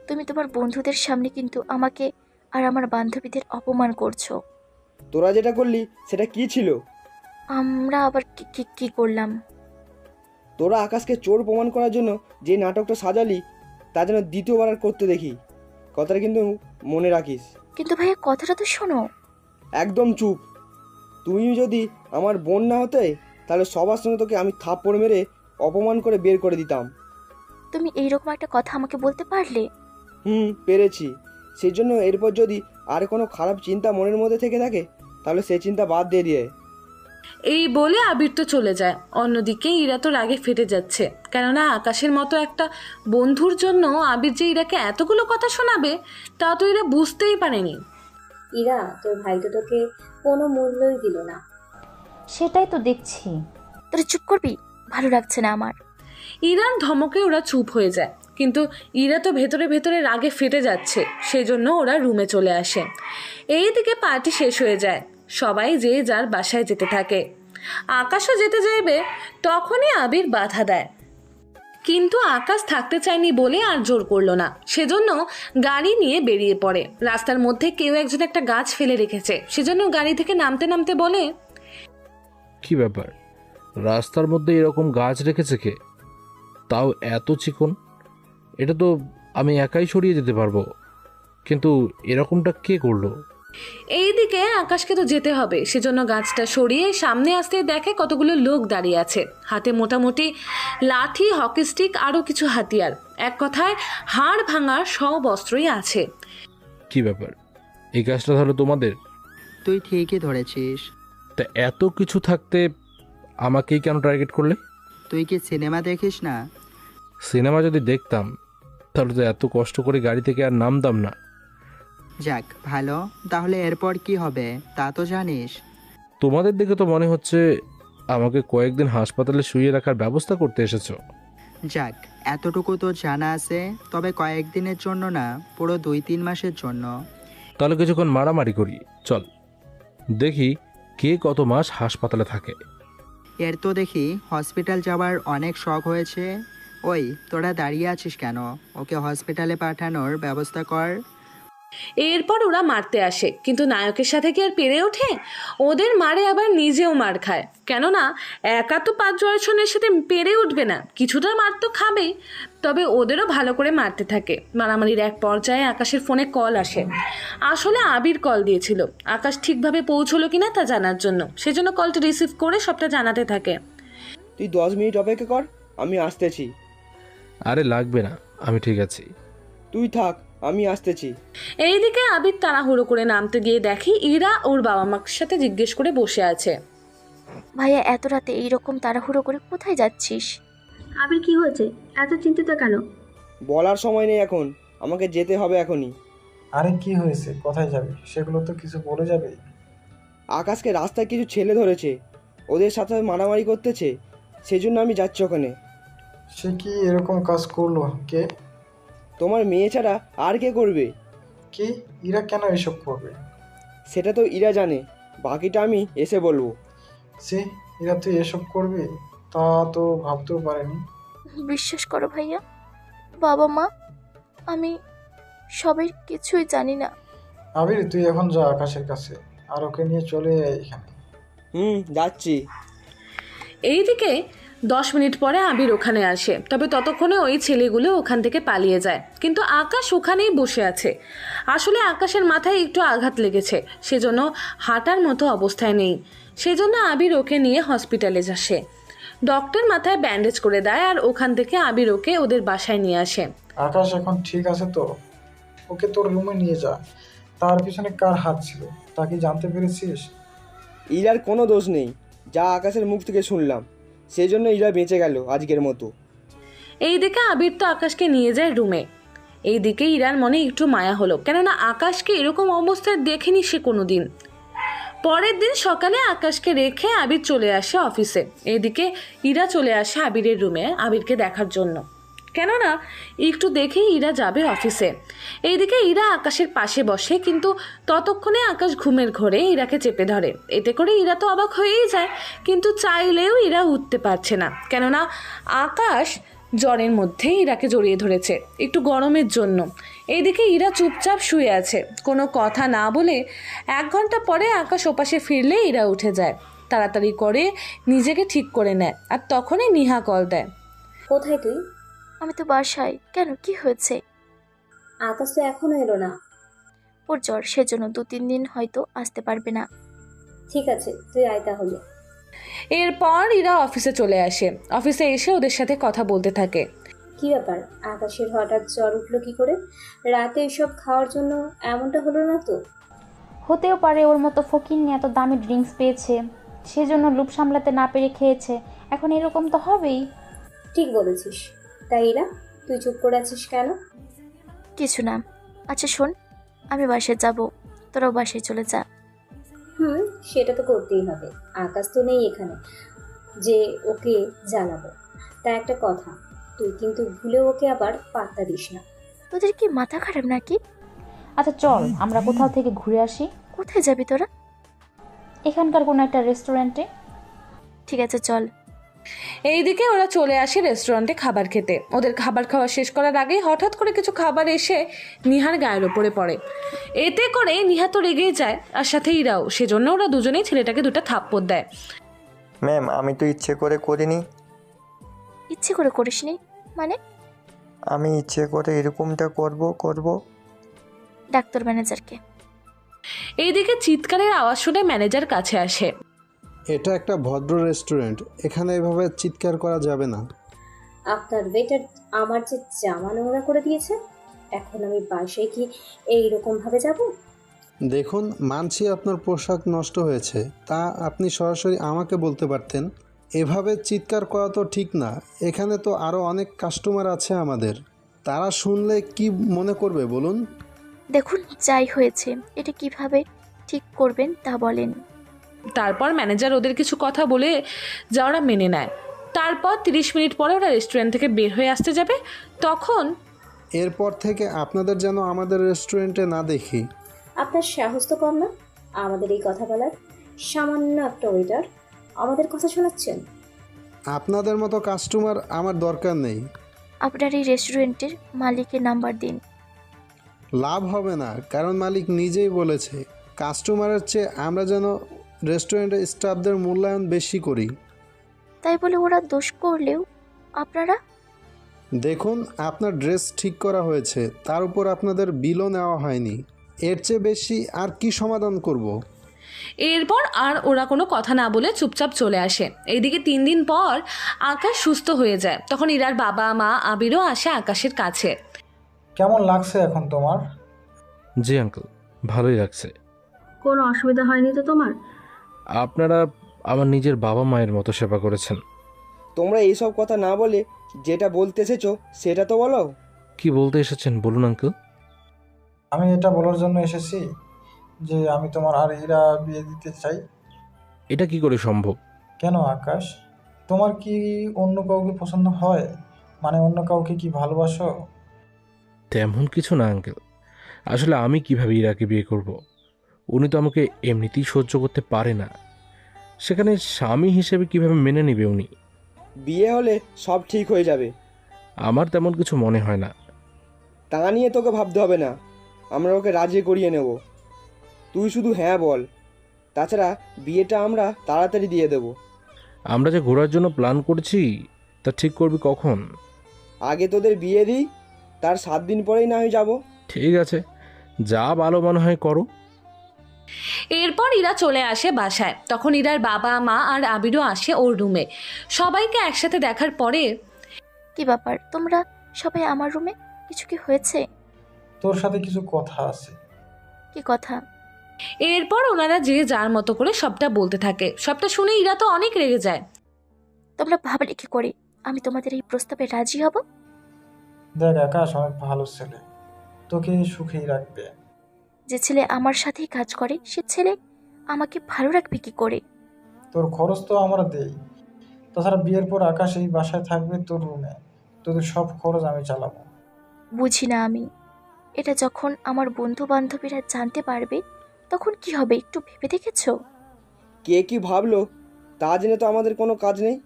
তুমি তোমার বন্ধুদের সামনে কিন্তু আমাকে আর আমার বান্ধবীদের অপমান করছো। তোরা যেটা করলি সেটা কি ছিল? আমরা আবার কি করলাম? তোরা আকাশকে চোর প্রমাণ করার জন্য যে নাটকটা সাজালি তা যেন দ্বিতীয়বার আর করতে দেখি। কথাটা কিন্তু মনে রাখিস। কিন্তু ভাইয়া কথাটা তো শোনো। একদম চুপ। তুমি যদি আমার বোন না হতে তাহলে সবার সঙ্গে তোকে আমি থাপ্পড় মেরে অপমান করে বের করে দিতাম। তুমি এইরকম একটা কথা আমাকে বলতে পারলে? পেরেছি। সেই জন্য এরপর যদি আর কোনো খারাপ চিন্তা মনের মধ্যে থেকে থাকে তাহলে সেই চিন্তা বাদ দিয়ে এই বলে আবির তো চলে যায়। অন্যদিকে ইরা তো রাগে ফেটে যাচ্ছে, কেননা আকাশের মতো একটা বন্ধুর জন্য আবির যে ইরাকে এতগুলো কথা শোনাবে তা তো ইরা বুঝতেই পারেনি। ইরা, তোর ভাই তো তোকে কোনো মূল্যই দিল না। সেটাই তো দেখছি। তোরা চুপ করবি, ভালো লাগছে না আমার। ইরার ধমকে ওরা চুপ হয়ে যায়, কিন্তু ইরা তো ভেতরে ভেতরে রাগে ফেটে যাচ্ছে, সেজন্য ওরা রুমে চলে আসে। এইদিকে পার্টি শেষ হয়ে যায়, সবাই যে যার বাসায় যেতে থাকে। আকাশও যেতে যাইবে, তখনই আবির বাধা দেয়। কিন্তু আকাশ থাকতে চায়নি বলে আর জোর করলো না, সেজন্য গাড়ি নিয়ে বেরিয়ে পড়ে। রাস্তার মধ্যে কেউ একজন একটা গাছ ফেলে রেখেছে, সেজন্য গাড়ি থেকে নামতে নামতে বলে, কি ব্যাপার, রাস্তার মধ্যে এরকম গাছ রেখেছে কে? তাও এত চিকন। এটা তো আমি একাই সরিয়ে যেতে পারবো, কিন্তু এরকমটা কে করলো? এইদিকে আকাশকে তো যেতে হবে, সেজন্য গাছটা সরিয়ে সামনে আসতে দেখে কতগুলো লোক দাঁড়িয়ে আছে, হাতে মোটামুটি লাঠি, হকি স্টিক, আরও কিছু হাতিয়ার। এক কথায় হাড় ভাঙার সব অস্ত্রই আছে। কি ব্যাপার, এই গাছটা তাহলে তোমাদের? তুই ঠিকই ধরেছিস। তা এত কিছু থাকতে আমাকেই কেন টার্গেট করলে? তুই কি সিনেমা দেখিস না? সিনেমা যদি দেখতাম তাহলে তো এত কষ্ট করে গাড়ি থেকে আর নামতাম না। যাক ভালো, তাহলে এরপর কি হবে তা তো জানিস। তোমাদের দেখে তো মনে হচ্ছে আমাকে কয়েকদিন হাসপাতালে শুয়ে রাখার ব্যবস্থা করতে এসেছো। যাক, এতটুকু তো জানা আছে, তবে কয়েকদিনের জন্য না, পুরো 2-3 মাসের জন্য। তাহলে কিছুক্ষণ মারামারি করি, চল দেখি কে কত মাস হাসপাতালে থাকে। এর তো দেখি হসপিটাল যাওয়ার অনেক শখ হয়েছে। ওই তোরা দাঁড়িয়ে আছিস কেন? ওকে হসপিটালে পাঠানোর ব্যবস্থা কর। এরপর ওরা মারতে আসে, কিন্তু নায়কের সাথে কি আর পেরে ওঠে? ওদের মারে আবার নিজেও মার খায়, কেননা একা তো 5 জনের সাথে পেরে উঠবে না, কিছুটা মার তো খাবেই। তবে ওদেরও ভালো করে মারতে থাকে। মারামারির এক পর্যায়ে আকাশের ফোনে কল আসে। আসলে আবির কল দিয়েছিল আকাশ ঠিকভাবে পৌঁছলো কিনা তা জানার জন্য, সেজন্য কলটা রিসিভ করে সবটা জানাতে থাকে। তুই 10 মিনিট অপেক্ষা কর, আমি আসতেছি। আরে লাগবে না, আমি ঠিক আছি। তুই থাক, আমি আসতেছি। এইদিকে আবির তাড়াহুড়ো করে নামতে গিয়ে দেখি ইরা ওর বাবা মার সাথে জিজ্ঞেস করে বসে আছে। ভাইয়া এত রাতে এইরকম তাড়াহুড়ো করে কোথায় যাচ্ছিস? আবির কি হয়েছে, এত চিন্তিত কেন? বলার সময় নেই এখন, আমাকে যেতে হবে এখনই। আরে কি হয়েছে, কোথায় যাবে সেগুলো তো কিছু বলে যাবে। আকাশকে রাস্তায় কিছু ছেলে ধরেছে, ওদের সাথে মারামারি করতেছে, সেই জন্য আমি যাচ্ছি ওখানে। সে কি এরকম কাজ করলো? কে? তোমার মেয়ে ছাড়া আর কে করবে? কি, ইরা কেন এসব করবে? সেটা তো ইরা জানে, বাকিটা আমি এসে বলবো। সে ইরা তুই এসব করবে তা তো ভাবতেও পারেনি। বিশ্বাস করো ভাইয়া, বাবা মা, আমি সবাই কিছুই জানি না। আবির তুই এখন যা আকাশের কাছে, আর ওকে নিয়ে চলে আয় এখানে। যাচ্ছি। এইদিকে 10 মিনিট পরে আবির ওখানে আসে, তবে ততক্ষণে ওই ছেলেগুলো ওখান থেকে পালিয়ে যায়, কিন্তু আকাশ ওখানেই বসে আছে। আসলে আকাশের মাথায় একটু আঘাত লেগেছে, সেজন্য হাঁটার মতো অবস্থায় নেই, সেজন্য আবির ওকে নিয়ে হসপিটালে আসে। ডক্টর মাথায় ব্যান্ডেজ করে দেয় আর ওখান থেকে আবির ওকে ওদের বাসায় নিয়ে আসে। আকাশ এখন ঠিক আছে তো? ওকে তোর রুমে নিয়ে যা। তার পিছনে কার হাত ছিল তা কি জানতে পেরেছিস? ইরার কোনো দোষ নেই, যা আকাশের মুখ থেকে শুনলাম, সেই জন্য ইরা বেঁচে গেল আজকের মতো। এইদিকে আবির তো আকাশকে নিয়ে যায় রুমে। এইদিকে ইরার মনে একটু মায়া হলো, কেননা আকাশকে এরকম অবস্থায় দেখেনি সে কোনোদিন। পরের দিন সকালে আকাশকে রেখে আবির চলে আসে অফিসে। এইদিকে ইরা চলে আসে আবিরের রুমে আবিরকে দেখার জন্য, কেননা একটু দেখেই ইরা যাবে অফিসে। এইদিকে ইরা আকাশের পাশে বসে, কিন্তু ততক্ষণে আকাশ ঘুমের ঘোরে ইরাকে চেপে ধরে। এতে করে ইরা তো অবাক হয়েই যায়, কিন্তু চাইলেও ইরা উঠতে পারছে না, কেননা আকাশ জ্বরের মধ্যে ইরাকে জড়িয়ে ধরেছে একটু গরমের জন্য। এইদিকে ইরা চুপচাপ শুয়ে আছে, কোনো কথা না বলে। 1 ঘন্টা পরে আকাশ ওপাশে ফিরলে ইরা উঠে যায়, তাড়াতাড়ি করে নিজেকে ঠিক করে নেয়, আর তখনই নিহা কল দেয়। কোথায় তুই? আমি তো বাসায়। কেন, কি হয়েছে? আকাশ তো এখনো এলো না। ওর জ্বর, সেজন্য 2-3 দিন হয়তো আসতে পারবে না। ঠিক আছে, তুই আয় তাহলে। এরপর ইরা অফিসে চলে আসে। অফিসে এসে ওদের সাথে কথা বলতে থাকে। কি ব্যাপার, আকাশের হঠাৎ জ্বর উঠলো কি করে? রাতে এসব খাওয়ার জন্য এমনটা হলো না তো? হতেও পারে ওর মতো ফকিন্নি এত দামি ড্রিঙ্কস পেয়েছে, সেজন্য লোভ সামলাতে না পেরে খেয়েছে, এখন এরকম তো হবেই। ঠিক বলেছিস। তাই ইরা, তুই চুপ করে আছিস কেন? কিছু না। আচ্ছা শোন, আমি বাসায় যাব, তোরাও বাসায় চলে যা। সেটা তো করতেই হবে, আকাশ তো নেই এখানে যে ওকে জানাবো। তা একটা কথা, তুই কিন্তু ভুলে ওকে আবার পাত্তা দিস না। তোদের কি মাথা খারাপ নাকি? আচ্ছা চল আমরা কোথাও থেকে ঘুরে আসি। কোথায় যাবি তোরা? এখানকার কোনো একটা রেস্টুরেন্টে। ঠিক আছে চল। এইদিকে ওরা চলে আসে রেস্টুরেন্টে খাবার খেতে। ওদের খাবার খাওয়া শেষ করার আগেই হঠাৎ করে কিছু খাবার এসে নিহার গায়ের ওপরে পড়ে। এতে করে নিহা তো রেগেই যায়, আর সাথে ইরাও। সেজন্য ওরা দুজনেই ছেলেটাকে দুটো থাপ্পড় দেয়। ম্যাম, আমি তো ইচ্ছে করে করিনি। ইচ্ছে করে করিসনি মানে? আমি ইচ্ছে করে এরকমটা করব। ডাক্তার ম্যানেজারকে। এইদিকে চিৎকারের আওয়াজ শুনে ম্যানেজার কাছে আসে। এটা একটা ভদ্র রেস্টুরেন্ট, এখানে এভাবে চিৎকার করা যাবে না। আপনার ওয়েটার আমার যে জামা নোংরা করে দিয়েছে, এখন আমি বাসায় কি এইরকমভাবে যাব? দেখুন, মানছি আপনার পোশাক নষ্ট হয়েছে, তা আপনি সরাসরি আমাকে বলতে পারতেন। এভাবে চিৎকার করা তো ঠিক না। এখানে তো আরও অনেক কাস্টমার আছে আমাদের, তারা শুনলে কি মনে করবে বলুন? দেখুন, যাই হয়েছে এটা কিভাবে ঠিক করবেন তা বলেন। তারপর ম্যানেজার ওদের কিছু কথা বলে যা ওরা মেনে নেয়। তারপর 30 মিনিট পরে ওরা রেস্টুরেন্ট থেকে বের হয়ে আসতে যাবে, তখন এরপর থেকে আপনাদের যেন আমাদের রেস্টুরেন্টে না দেখি। আপনার সাহস তো কম না আমাদের এই কথা বলার। সামান্য একটা ওয়েটার আমাদের কথা শোনাচ্ছেন। আপনাদের মতো কাস্টমার আমার দরকার নেই। আপনার এই রেস্টুরেন্টের মালিকের নাম্বার দিন। লাভ হবে না, কারণ মালিক নিজেই বলেছে কাস্টমারের চেয়ে আমরা যেন রেস্টুরেন্টের স্টাফদের মূল্যায়ন বেশি করি। তাই বলে ওরা দোষ করলেও আপনারা? দেখুন, আপনার ড্রেস ঠিক করা হয়েছে, তার উপর আপনাদের বিলও নেওয়া হয়নি। এর চেয়ে বেশি আর কি সমাধান করব? এরপর আর ওরা কোনো কথা না বলে চুপচাপ চলে আসে। এইদিকে 3 দিন পর আকাশ সুস্থ হয়ে যায়। তখন ইরার বাবা মা আবিরও আসে আকাশের কাছে। কেমন লাগছে এখন তোমার? জি আঙ্কেল, ভালোই লাগছে। কোনো অসুবিধা হয়নি তো তোমার? আপনারা আমার নিজের বাবা মায়ের মতো সেবা করেছেন। তোমরা এইসব কথা না বলে যেটা বলতে এসেছো সেটা তো বলো। কি বলতে এসেছেন বলুন আঙ্কেল। আমি এটা বলার জন্য এসেছি যে আমি তোমার আর ইরা বিয়ে দিতে চাই। এটা কি করে সম্ভব? কেন আকাশ, তোমার কি অন্য কাউকে পছন্দ হয়? মানে অন্য কাউকে কি ভালোবাসো? তেমন কিছু না আঙ্কেল, আসলে আমি কিভাবে ইরাকে বিয়ে করব? উনি তো আমাকে এমনিতেই সহ্য করতে পারে না, সেখানে স্বামী হিসেবে কিভাবে মেনে নেবে উনি? বিয়ে হলে সব ঠিক হয়ে যাবে। আমার তেমন কিছু মনে হয় না। তা নিয়ে তোকে ভাবতে হবে না, আমরা ওকে রাজি করিয়ে নেব। তুই শুধু হ্যাঁ বল, তাছাড়া বিয়েটা আমরা তাড়াতাড়ি দিয়ে দেব। আমরা যে ঘোরার জন্য প্ল্যান করছি তা ঠিক করবি কখন? আগে তোদের বিয়ে দিই, তার 7 দিন পরেই না হয় যাব। ঠিক আছে, যা ভালো মনে হয় করো। এরপর ইরা চলে আসে বাসায়। তখন ইরার বাবা মা আর আবিরও আসে ওর রুমে। সবাইকে একসাথে দেখার পরে, কি ব্যাপার তোমরা সবাই আমার রুমে? কিছু কি হয়েছে? তোর সাথে কিছু কথা আছে। কি কথা? এরপর ওনারা যে যার মতো করে সবটা বলতে থাকে। সবটা শুনে ইরা তো অনেক রেগে যায়। তোমরা ভাবলে কি করে আমি তোমাদের এই প্রস্তাবে রাজি হব? দেখ আকাশ অনেক ভালো ছেলে, তোকে সুখেই রাখবে। যে ছেলে আমার সাথেই কাজ করে সে ছেলে আমাকে ভালো রাখবে কি করে? তোর খরচ তো আমরা দেই, তাছাড়া বিয়ের পর আকাশ এই বাসায় থাকবে তোর রুমে, তোদের সব খরচ আমি চালাবো। বুঝি না আমি। এটা যখন আমার বন্ধু বান্ধবীরা জানতে পারবে তখন কি হবে একটু ভেবে দেখেছো? কে কি ভাবলো তা জেনে তো আমাদের কোনো কাজ নেই।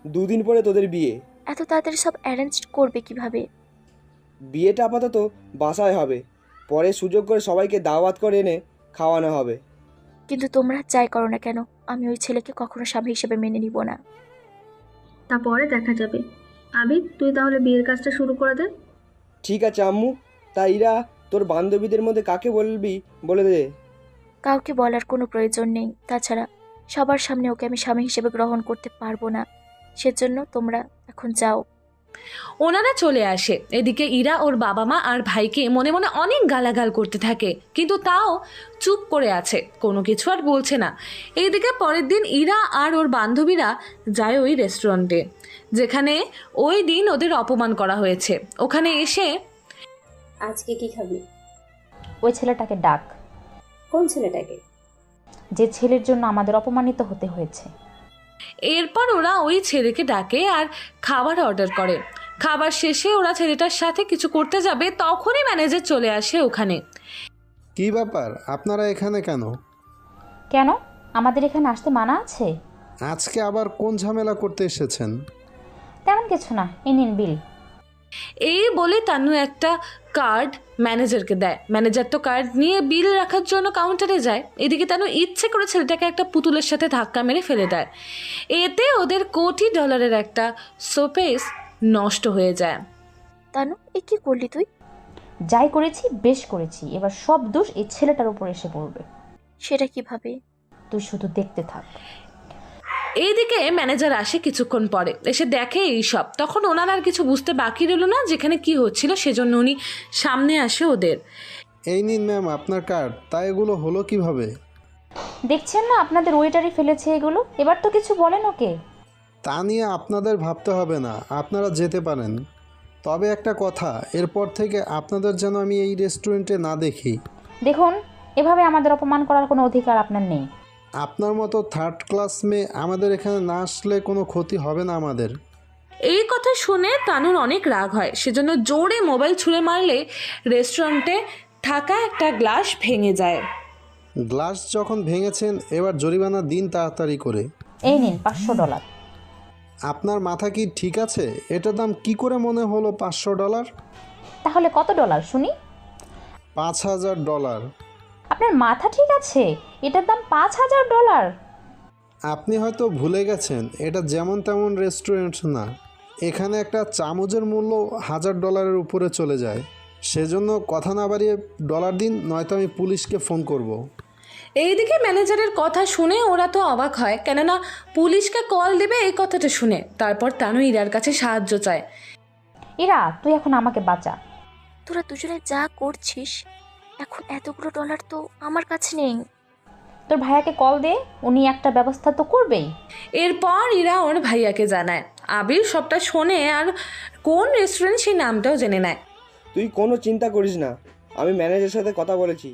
2 দিন পরে তোদের বিয়ে। এত তাড়াতাড়ি সব অ্যারেঞ্জ করবে কিভাবে? বিয়েটা আপাতত বাসায় হবে, পরে সুযোগ করে সবাইকে দাওয়াত করে এনে খাওয়ানো হবে। কিন্তু তোমরা যাই করো না কেন আমি ওই ছেলেকে কখনো স্বামী হিসেবে মেনে নিব না। তারপরে দেখা যাবে। আবির, তুই তাহলে বিয়ের কাজটা শুরু করে দে। ঠিক আছে আম্মু, তা ইরা তোর বান্ধবীদের মধ্যে কাকে বলবি বলে দে। কাউকে বলার কোনো প্রয়োজন নেই, তাছাড়া সবার সামনে ওকে আমি স্বামী হিসেবে গ্রহণ করতে পারবো না। সেজন্য তোমরা এখন যাও। ওনারা চলে আসে। এদিকে ইরা ওর বাবা মা আর ভাইকে মনে মনে অনেক গালাগাল করতে থাকে, কিন্তু তাও চুপ করে আছে, কোনো কিছু আর বলছে না। এইদিকে পরের দিন ইরা আর ওর বান্ধবীরা যায় ওই রেস্টুরেন্টে যেখানে ওই দিন ওদের অপমান করা হয়েছে। ওখানে এসে, আজকে কি খাবি? ওই ছেলেটাকে ডাক। কোন ছেলেটাকে? যে ছেলের জন্য আমাদের অপমানিত হতে হয়েছে। এরপর ওরা ওই ছেলেকে ডাকে আর খাবার অর্ডার করে। খাবার শেষে ওরা ছেলেটার সাথে কিছু করতে যাবে, তখনই ম্যানেজার চলে আসে ওখানে। কি ব্যাপার, আপনারা এখানে কেন? কেন, আমাদের এখানে আসতে মানা আছে? আজকে আবার কোন ঝামেলা করতে এসেছেন? তেমন কিছু না, এই নিন বিল। এই বলে তানু একটা কার্ড ম্যানেজারকে দেয়। ম্যানেজার তো কার্ড নিয়ে বিল রাখার জন্য কাউন্টারে যায়। এদিকে তানু ইচ্ছে করে ছেলেটাকে একটা পুতুলের সাথে ধাক্কা মেরে ফেলে দেয়। এতে ওদের কোটি ডলারের একটা শোপিস নষ্ট হয়ে যায়। তানু, এ কি করলি তুই? যাই করেছি বেশ করেছি, এবার সব দোষ এই ছেলেটার উপর এসে পড়বে। সেটা কিভাবে? তুই শুধু দেখতে থাক। এইদিকে ম্যানেজার আসে কিছুক্ষণ পরে, এসে দেখে এইসব। তখন ওনার আর কিছু বুঝতে বাকি রইল না যেখানে কি হচ্ছিল, সেজন্য উনি সামনে আসে ওদের। এই নিন ম্যাম আপনার কার্ড। তা এগুলো হলো কিভাবে? দেখছেন না আপনাদের ওয়েটারই ফেলেছে এগুলো, এবার তো কিছু বলেন ওকে। তা নিয়ে আপনাদের ভাবতে হবে না, আপনারা যেতে পারেন। তবে একটা কথা, এরপর থেকে আপনাদের যেন আমি এই রেস্টুরেন্টে না দেখি। দেখুন, এভাবে আমাদের অপমান করার কোনো অধিকার আপনার নেই। আপনার মতো থার্ড ক্লাস মেয়ে আমাদের এখানে না আসলে কোনো ক্ষতি হবে না আমাদের। এই কথা শুনে তানুর অনেক রাগ হয়, সেজন্য জোরে মোবাইল ছুঁড়ে মারলে রেস্টুরেন্টে থাকা একটা গ্লাস ভেঙে যায়। গ্লাস যখন ভেঙেছেন এবার জরিমানা দিন তাড়াতাড়ি করে। এই নিন $500। আপনার মাথা কি ঠিক আছে? এটার দাম কি করে মনে হলো $500? তাহলে কত ডলার শুনি? $5000। আপনার মাথা ঠিক আছে? এটার দাম $5000। আপনি হয়তো ভুলে গেছেন, এটা যেমন তেমন রেস্টুরেন্ট না। এখানে একটা চামচের মূল্য $1000 উপরে চলে যায়। সেজন্য কথা না বাড়িয়ে ডলার দিন, নয়তো আমি পুলিশকে ফোন করব। এইদিকে ম্যানেজারের কথা শুনে ওরা তো অবাক হয়, কেননা পুলিশকে কল দেবে এই কথাটা শুনে। তারপর তানু ইরার কাছে সাহায্য চায়। ইরা, তুই এখন আমাকে বাঁচা। তোরা দুজনে যা করছিস, এখন এতগুলো ডলার তো আমার কাছে নেই। তোর ভাইয়াকে কল দে, উনি একটা ব্যবস্থা তো করবেই। এরপর ইরা ওর ভাইয়াকে জানায়। আবির সবটা শোনে আর কোন রেস্টুরেন্ট সেই নামটাও জেনে নেয়। তুই কোনো চিন্তা করিস না, আমি ম্যানেজারের সাথে কথা বলেছি।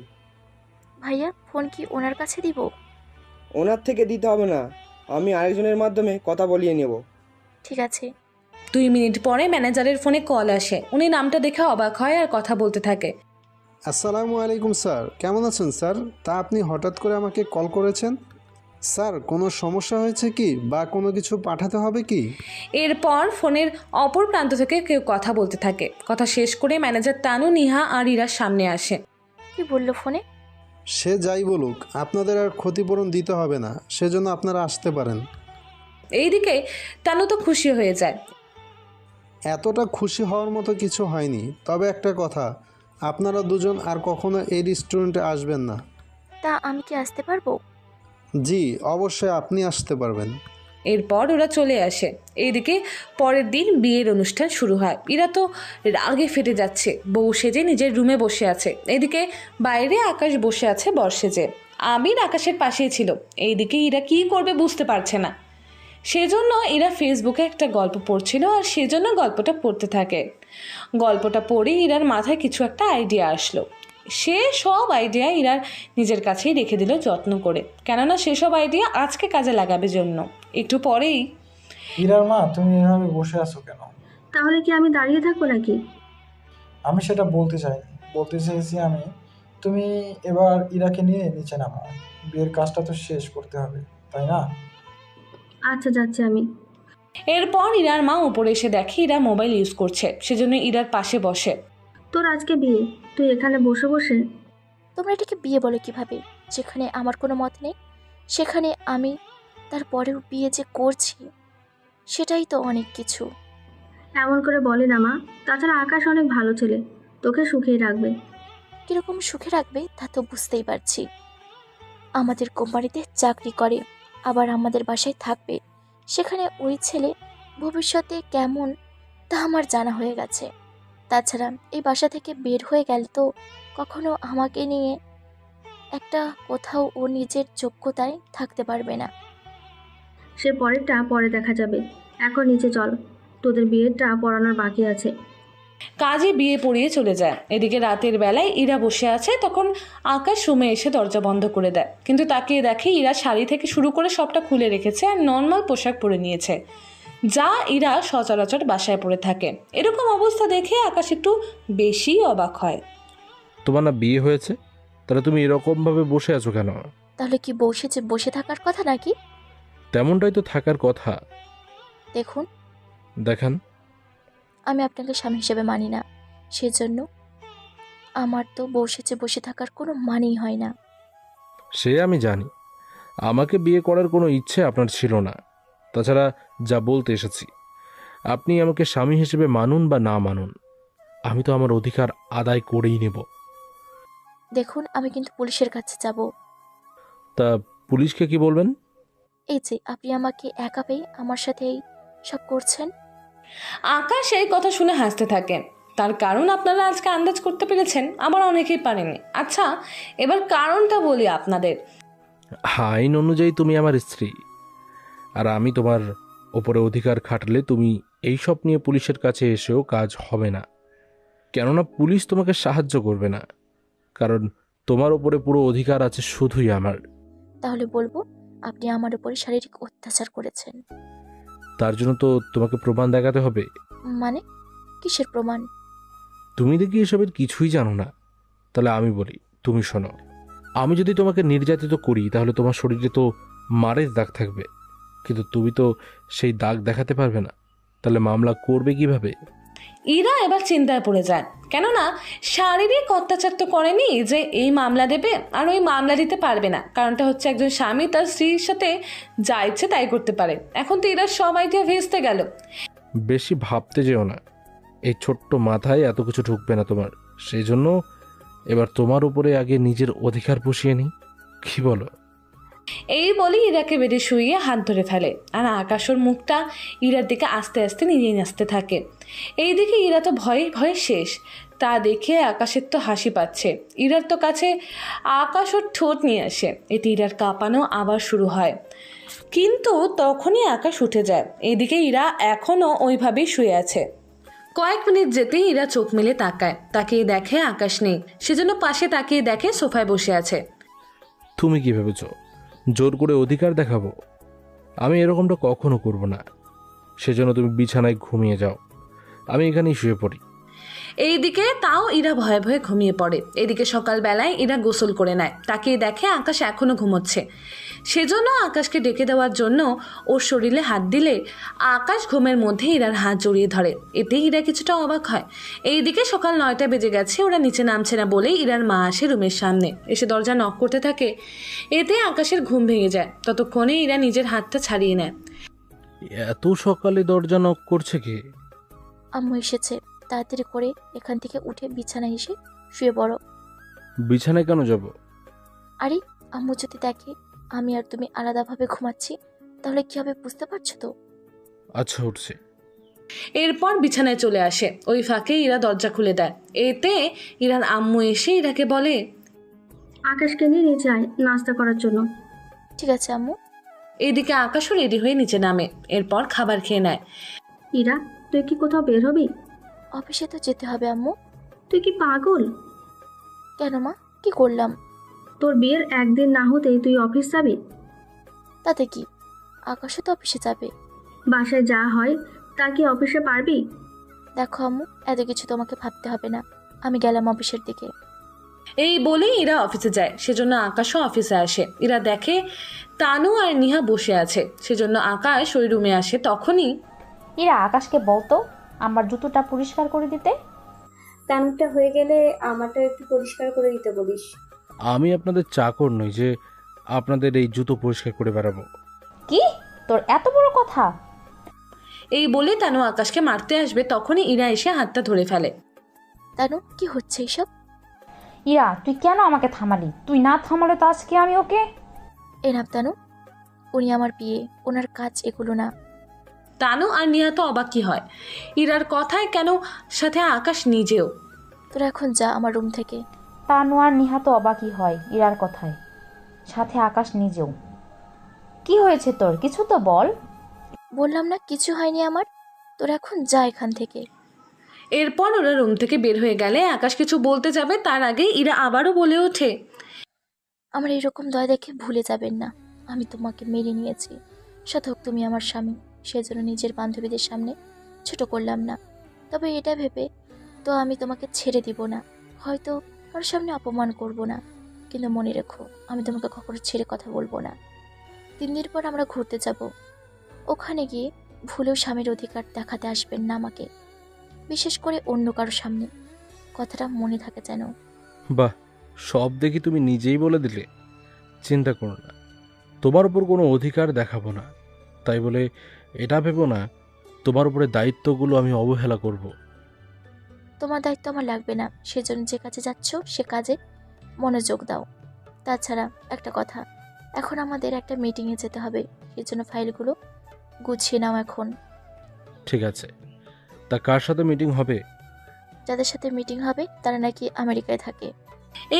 ভাইয়া, ফোন কি ওনার কাছে দিব? ওনার থেকে দিতে হবে না, আমি আরেকজনের মাধ্যমে কথা বলিয়ে নেব। ঠিক আছে। 2 মিনিট পরে ম্যানেজারের ফোনে কল আসে। উনি নামটা দেখে অবাক হয় আর কথা বলতে থাকে। আসসালামু আলাইকুম স্যার, কেমন আছেন স্যার? তা আপনি হঠাৎ করে আমাকে কল করেছেন? স্যার কোনো সমস্যা হয়েছে কি, বা কোনো কিছু পাঠাতে হবে কি? এরপর ফোনের অপর প্রান্ত থেকে কেউ কথা বলতে থাকে। কথা শেষ করে ম্যানেজার তানু, নিহা আর ইরার সামনে আসে। কি বললো ফোনে? সে যাই বলুক, আপনাদের আর ক্ষতিপূরণ দিতে হবে না, সেজন্য আপনারা আসতে পারেন। এইদিকে তানু তো খুশি হয়ে যায়। এতটা খুশি হওয়ার মতো কিছু হয়নি, তবে একটা কথা, আপনারা দুজন আর কখনো এই রেস্টুরেন্টে আসবেন না। তা আমি কি আসতে পারবো? জি অবশ্যই আপনি আসতে পারবেন। এরপর ওরা চলে আসে। এইদিকে পরের দিন বিয়ের অনুষ্ঠান শুরু হয়। ইরা তো রাগে ফেটে যাচ্ছে, বউ সেজে নিজের রুমে বসে আছে। এইদিকে বাইরে আকাশ বসে আছে বর সেজে। আমির আকাশের পাশেই ছিল। এইদিকে ইরা কি করবে বুঝতে পারছে না, সেজন্য ইরা ফেসবুকে একটা গল্প পড়ছিল আর সেজন্য গল্পটা পড়তে থাকে। গল্পটা পড়ে ইরার মাথায় কিছু একটা আইডিয়া আসলো। সে সব আইডিয়া ইরার নিজের কাছেই রেখে দিল যত্ন করে, কেননা সেসব আইডিয়া আজকে কাজে লাগাবে জন্য। একটু পরেই, ইরার মা, তুমি এভাবে বসে আছো কেন? তাহলে কি আমি দাঁড়িয়ে থাকবো নাকি? আমি সেটা বলতে চাইনি, বলতে চেয়েছি আমি, তুমি এবার ইরাকে নিয়ে নিচে নামো। বিয়ের কাজটা তো শেষ করতে হবে, তাই না? আচ্ছা, যাচ্ছি আমি। এরপর ইরার মা উপরে এসে দেখে ইরা মোবাইল ইউজ করছে, সেজন্য ইরার পাশে বসে। তোর আজকে বিয়ে, তুই এখানে বসে বসে? তোমরা এটাকে বিয়ে বলো কিভাবে? যেখানে আমার কোনো মত নেই, সেখানে আমি তারপরেও বিয়ে যে করছি, সেটাই তো অনেক কিছু। এমন করে বলে না মা, তাছাড়া আকাশ অনেক ভালো ছেলে, তোকে সুখেই রাখবে। কীরকম সুখে রাখবে তা তো বুঝতেই পারছি। আমাদের কোম্পানিতে চাকরি করে, আবার আমাদের বাসায় থাকবে। সেখানে ওই ছেলে ভবিষ্যতে কেমন তা আমার জানা হয়ে গেছে। তাছাড়া এই বাসা থেকে বের হয়ে গেল তো কখনো আমাকে নিয়ে একটা কোথাও ও নিজের যোগ্যতায় থাকতে পারবে না। সে পরেরটা পরে দেখা যাবে, এখন নিচে চল, তোদের বিয়েটা পড়ানোর বাকি আছে। কাজে বিয়ে পড়িয়ে চলে যায়। এদিকে রাতের বেলায় ইরা বসে আছে, তখন আকাশ রুমে এসে দরজা বন্ধ করে দেয়। কিন্তু তাকিয়ে দেখে ইরা শাড়ি থেকে শুরু করে সবটা খুলে রেখেছে আর নর্মাল পোশাক পরে নিয়েছে, যা ইরা সচরাচর বাসায় পরে থাকে। এরকম অবস্থা দেখে আকাশ একটু বেশি অবাক হয়। তোমার না বিয়ে হয়েছে, তাহলে তুমি এরকমভাবে বসে আছো কেন? তাহলে কি বসে থাকার কথা নাকি? তেমনটাই তো থাকার কথা। দেখুন, দেখান। আমি আপনাকে স্বামী হিসেবে মানি না, সেজন্য আমার তো বউ সেজে বসে থাকার কোনো মানেই হয় না। সে আমি জানি, আমাকে বিয়ে করার কোনো ইচ্ছে আপনার ছিল না। তাছাড়া যা বলতে এসেছি, আপনি আমাকে স্বামী হিসেবে মানুন বা না মানুন, আমি তো আমার অধিকার আদায় করেই নেব। দেখুন, আমি কিন্তু পুলিশের কাছে যাব। তা পুলিশকে কি বলবেন? এই যে আপনি আমাকে একা পেয়ে আমার সাথে এই সব করছেন। আকাশ এই কথা শুনে হাসতে থাকে। তার কারণ আপনারা আজকে আন্দাজ করতে পেরেছেন, আবার অনেকেই পারেনি। আচ্ছা, এবার কারণটা বলি আপনাদের। আইন অনুযায়ী তুমি আমার স্ত্রী, আর আমি তোমার ওপরে অধিকার খাটলে তুমি এইসব নিয়ে পুলিশের কাছে এসেও কাজ হবে না। কেননা পুলিশ তোমাকে সাহায্য করবে না, কারণ তোমার ওপরে পুরো অধিকার আছে শুধুই আমার। তাহলে বলবো আপনি আমার উপরে শারীরিক অত্যাচার করেছেন। তার জন্য তো তোমাকে প্রমাণ দেখাতে হবে। মানে কিসের প্রমাণ? তুমি দেখি এসবের কিছুই জানো না। তাহলে আমি বলি, তুমি শোনো। আমি যদি তোমাকে নির্যাতিত করি তাহলে তোমার শরীরে তো মারের দাগ থাকবে, কিন্তু তুমি তো সেই দাগ দেখাতে পারবে না। তাহলে মামলা করবে কিভাবে? ইরা এবার চিন্তায় পড়ে যায়, কেননা শারীরিক অত্যাচার তো করেনি যে এই মামলা দেবে, আর ওই মামলা দিতে পারবে না। কারণটা হচ্ছে একজন স্বামী তার স্ত্রীর সাথে যা ইচ্ছে তাই করতে পারে। এখন তো ইরা সব আইডিয়া ভেস্তে গেল। বেশি ভাবতে যেও না, এই ছোট্ট মাথায় এত কিছু ঢুকবে না তোমার। সেই জন্য এবার তোমার উপরে আগে নিজের অধিকার পুষিয়ে নিই, কি বলো? এই বলে ইরাকে বেডে শুইয়ে হাত ধরে ফেলে, আর আকাশের মুখটা ইরার দিকে আস্তে আস্তে নিয়ে আসতে থাকে। এইদিকে ইরা তো ভয়ে ভয়ে শেষ। তা দেখে আকাশের তো হাসি পাচ্ছে। ইরার তো কাছে আকাশ ওর ঠোঁট নিয়ে আসে, এতে ইরার কাঁপানো আবার শুরু হয়। কিন্তু তখনই আকাশ উঠে যায়। এদিকে ইরা এখনও ওইভাবেই শুয়ে আছে। কয়েক মিনিট যেতেই ইরা চোখ মেলে তাকায়, তাকিয়ে দেখে আকাশ নেই। সেজন্য পাশে তাকিয়ে দেখে সোফায় বসে আছে। তুমি কি ভেবেছ জোর করে অধিকার দেখাবো? আমি এরকমটা কখনো করব না। সেজন্য তুমি বিছানায় ঘুমিয়ে যাও, আমি এখানেই শুয়ে পড়ি। এইদিকে তাও ইরা ভয়ে ভয়ে ঘুমিয়ে পড়ে। এদিকে সকালবেলায় ইরা গোসল করে নেয়, তাকিয়ে দেখে আকাশ এখনো ঘুমোচ্ছে। সেজন্য আকাশকে ডেকে দেওয়ার জন্য ওর শরীরে হাত দিলে আকাশ ঘুমের মধ্যে ইরার হাত জড়িয়ে ধরে। এতে ইরা কিছুটা অবাক হয়। এইদিকে সকাল 9টা বেজে গেছে, ওরা নিচে নামছে না বলেই ইরার মা আসে রুমের সামনে, এসে দরজা নক করতে থাকে। এতে আকাশের ঘুম ভেঙে যায়। ততক্ষণে ইরা নিজের হাতটা ছাড়িয়ে নেয়। এত সকালে দরজা নক করছে কে? আম্মু এসেছে, তাড়াতাড়ি করে এখান থেকে উঠে বিছানায় এসে শুয়ে পড়ো। বিছানায় কেন যাব? আরে আম্মু যদি দেখে আমি আর তুমি আলাদাভাবে ঘুমাচ্ছি তাহলে কি হবে বুঝতে পারছো তো? আচ্ছা, উঠছে। এরপর বিছানায় চলে আসে। ওই ফাঁকে ইরা দরজা খুলে দেয়। এতে ইরার আম্মু এসে ইরাকে বলে, আকাশকে নিয়ে নিচে আয় নাস্তা করার জন্য। ঠিক আছে আম্মু। এদিকে আকাশও রেডি হয়ে নিচে নামে, এরপর খাবার খেয়ে নেয়। ইরা, তুই কি কোথাও বের হবি? অফিসে তো যেতে হবে আম্মু। তুই কি পাগল? কেন মা, কি করলাম? তোর বিয়ের একদিন না হতেই তুই অফিস যাবি? তাতে কি, আকাশও তো অফিসে যাবে। বাসায় যা হয় তা কি অফিসে পারবি? দেখো আম্মু, এত কিছু তোমাকে ভাবতে হবে না, আমি গেলাম অফিসের দিকে। এই বলেই ইরা অফিসে যায়। সেজন্য আকাশও অফিসে আসে। ইরা দেখে তানু আর নিহা বসে আছে, সেজন্য আকাশ ওই রুমে আসে। তখনই ইরা আকাশকে বলতো আমার জুতোটা পরিষ্কার করে দিতে। তানুরটা হয়ে গেলে আমারটা একটু পরিষ্কার করে দিতে বলিস। আমি আপনাদের চাকর নই যে আপনাদের এই জুতো পরিষ্কার করে বেড়াবো। কি তোর এত বড় কথা? এই বলে তানু আকাশকে মারতে আসবে, তখনই ইরা এসে হাতটা ধরে ফেলে। তানু, কি হচ্ছে এইসব? ইরা, তুই কেন আমাকে থামালি? তুই না থামালে তো আজকে আমি ওকে। এনাম তানু, উনি আমার বিয়ে, ওনার কাজ এগুলো না। তানু আর নিহা তো অবাকই হয় ইরার কথায়, কেন সাথে আকাশ নিজেও। তোরা এখন যা আমার রুম থেকে। তানু আর নিহা তো অবাকই হয় ইরার কথায়, সাথে আকাশ নিজেও। কি হয়েছে তোর? কিছু তো বল। বললাম না কিছু হয়নি আমার, তোরা এখন যা এখান থেকে। এরপর ওরা রুম থেকে বের হয়ে গেলে আকাশ কিছু বলতে যাবে, তার আগে ইরা আবারও বলে ওঠে, আমার এরকম দয়া দেখে ভুলে যাবেন না, আমি তোমাকে মেনে নিয়েছি। সাধক তুমি আমার স্বামী, সেজন্য নিজের বান্ধবীদের সামনে ছোট করলাম না। তবে এটা ভেবে তো আমি তোমাকে ছেড়ে দিব না, হয়তো কারোর সামনে অপমান করব না, কিন্তু মনে রেখো আমি তোমাকে কখনো ছেড়ে কথা বলবো না। 3 দিন পর আমরা ঘুরতে যাব। ওখানে গিয়ে ভুলেও স্বামীর অধিকার দেখাতে আসবেন না আমাকে, বিশেষ করে অন্য কারো সামনে। কথাটা মনে থাকে যেন। বাহ, সব দেখি তুমি নিজেই বলে দিলে। চিন্তা করো না, তোমার উপর কোনো অধিকার দেখাবো না, তাই বলে এটা ভেবো না তোমার উপরে দায়িত্বগুলো আমি অবহেলা করব। তোমার দায়িত্ব আমার লাগবে না, সেজন্য যে কাজে যাচ্ছ সে কাজে মনোযোগ দাও। তাছাড়া একটা কথা, এখন আমাদের একটা মিটিংয়ে যেতে হবে, সেজন্য ফাইলগুলো গুছিয়ে নাও এখন। ঠিক আছে, তা কার সাথে মিটিং হবে? যাদের সাথে মিটিং হবে তারা নাকি আমেরিকায় থাকে।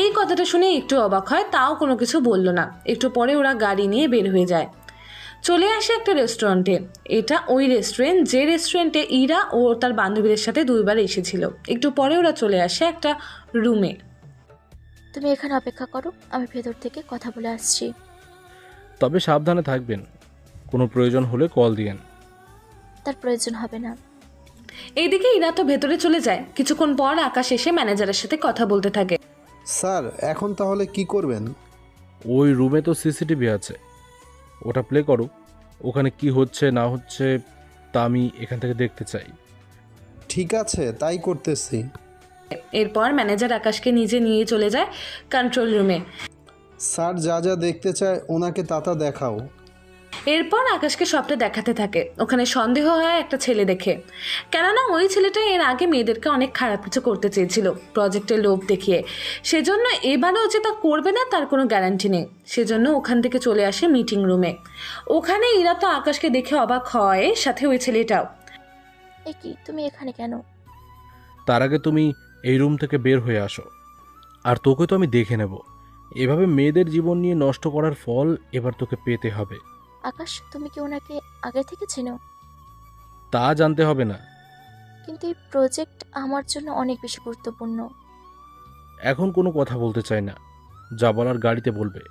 এই কথাটা শুনে একটু অবাক হয়, তাও কোনো কিছু বলল না। একটু পরে ওরা গাড়ি নিয়ে বের হয়ে যায়, চলে আসে একটা রেস্টুরেন্টে। এটা ওই রেস্টুরেন্ট যে রেস্টুরেন্টে ইরা ও তার বান্ধবীদের সাথে 2 বার এসেছিল। একটু পরে ওরা চলে আসে একটা রুমে। তুমি এখানে অপেক্ষা করো, আমি ভেতর থেকে কথা বলে আসছি। তবে সাবধানে থাকবেন, কোনো প্রয়োজন হলে কল দিয়েন। তার প্রয়োজন হবে না। এইদিকে ইরা তো ভেতরে চলে যায়। কিছুক্ষণ পর আকাশ এসে ম্যানেজারের সাথে কথা বলতে থাকে। স্যার, এখন তাহলে কি করবেন? ওই রুমে তো সিসিটিভি আছে, ওটা প্লে করো। ওখানে কি হচ্ছে না হচ্ছে তা আমি এখান থেকে দেখতে চাই। ঠিক আছে, তাই করতেছি। এরপর ম্যানেজার আকাশকে নিজে নিয়ে চলে যায় কন্ট্রোল রুমে। স্যার যা যা দেখতে চায় ওনাকে তা দেখাও। এরপর আকাশকে সবটা দেখাতে থাকে। ওখানে সন্দেহ হয় একটা ছেলে দেখে, কেননা ওই ছেলেটা এর আগে মেয়েদেরকে অনেক খারাপ কিছু করতে চেয়েছিল প্রজেক্টের লোভ দেখিয়ে। সেজন্য এবারেও যে তা করবে না তার কোনো গ্যারান্টি নেই। সেজন্য ওখান থেকে চলে আসে মিটিং রুমে। ওখানে ইরা তো আকাশকে দেখে অবাক হয়, সাথে ওই ছেলেটাও। এ কি, তুমি এখানে কেন? তার আগে তুমি এই রুম থেকে বের হয়ে আসো, আর তোকে তো আমি দেখে নেব। এভাবে মেয়েদের জীবন নিয়ে নষ্ট করার ফল এবার তোকে পেতে হবে। আকাশ, তুমি কি ওনাকে আগে থেকে চেনো? তা জানতে হবে না। কিন্তু এই প্রজেক্ট আমার জন্য অনেক বেশি গুরুত্বপূর্ণ। এখন কোনো কথা বলতে চাই না, যা বলার গাড়িতে বলবে।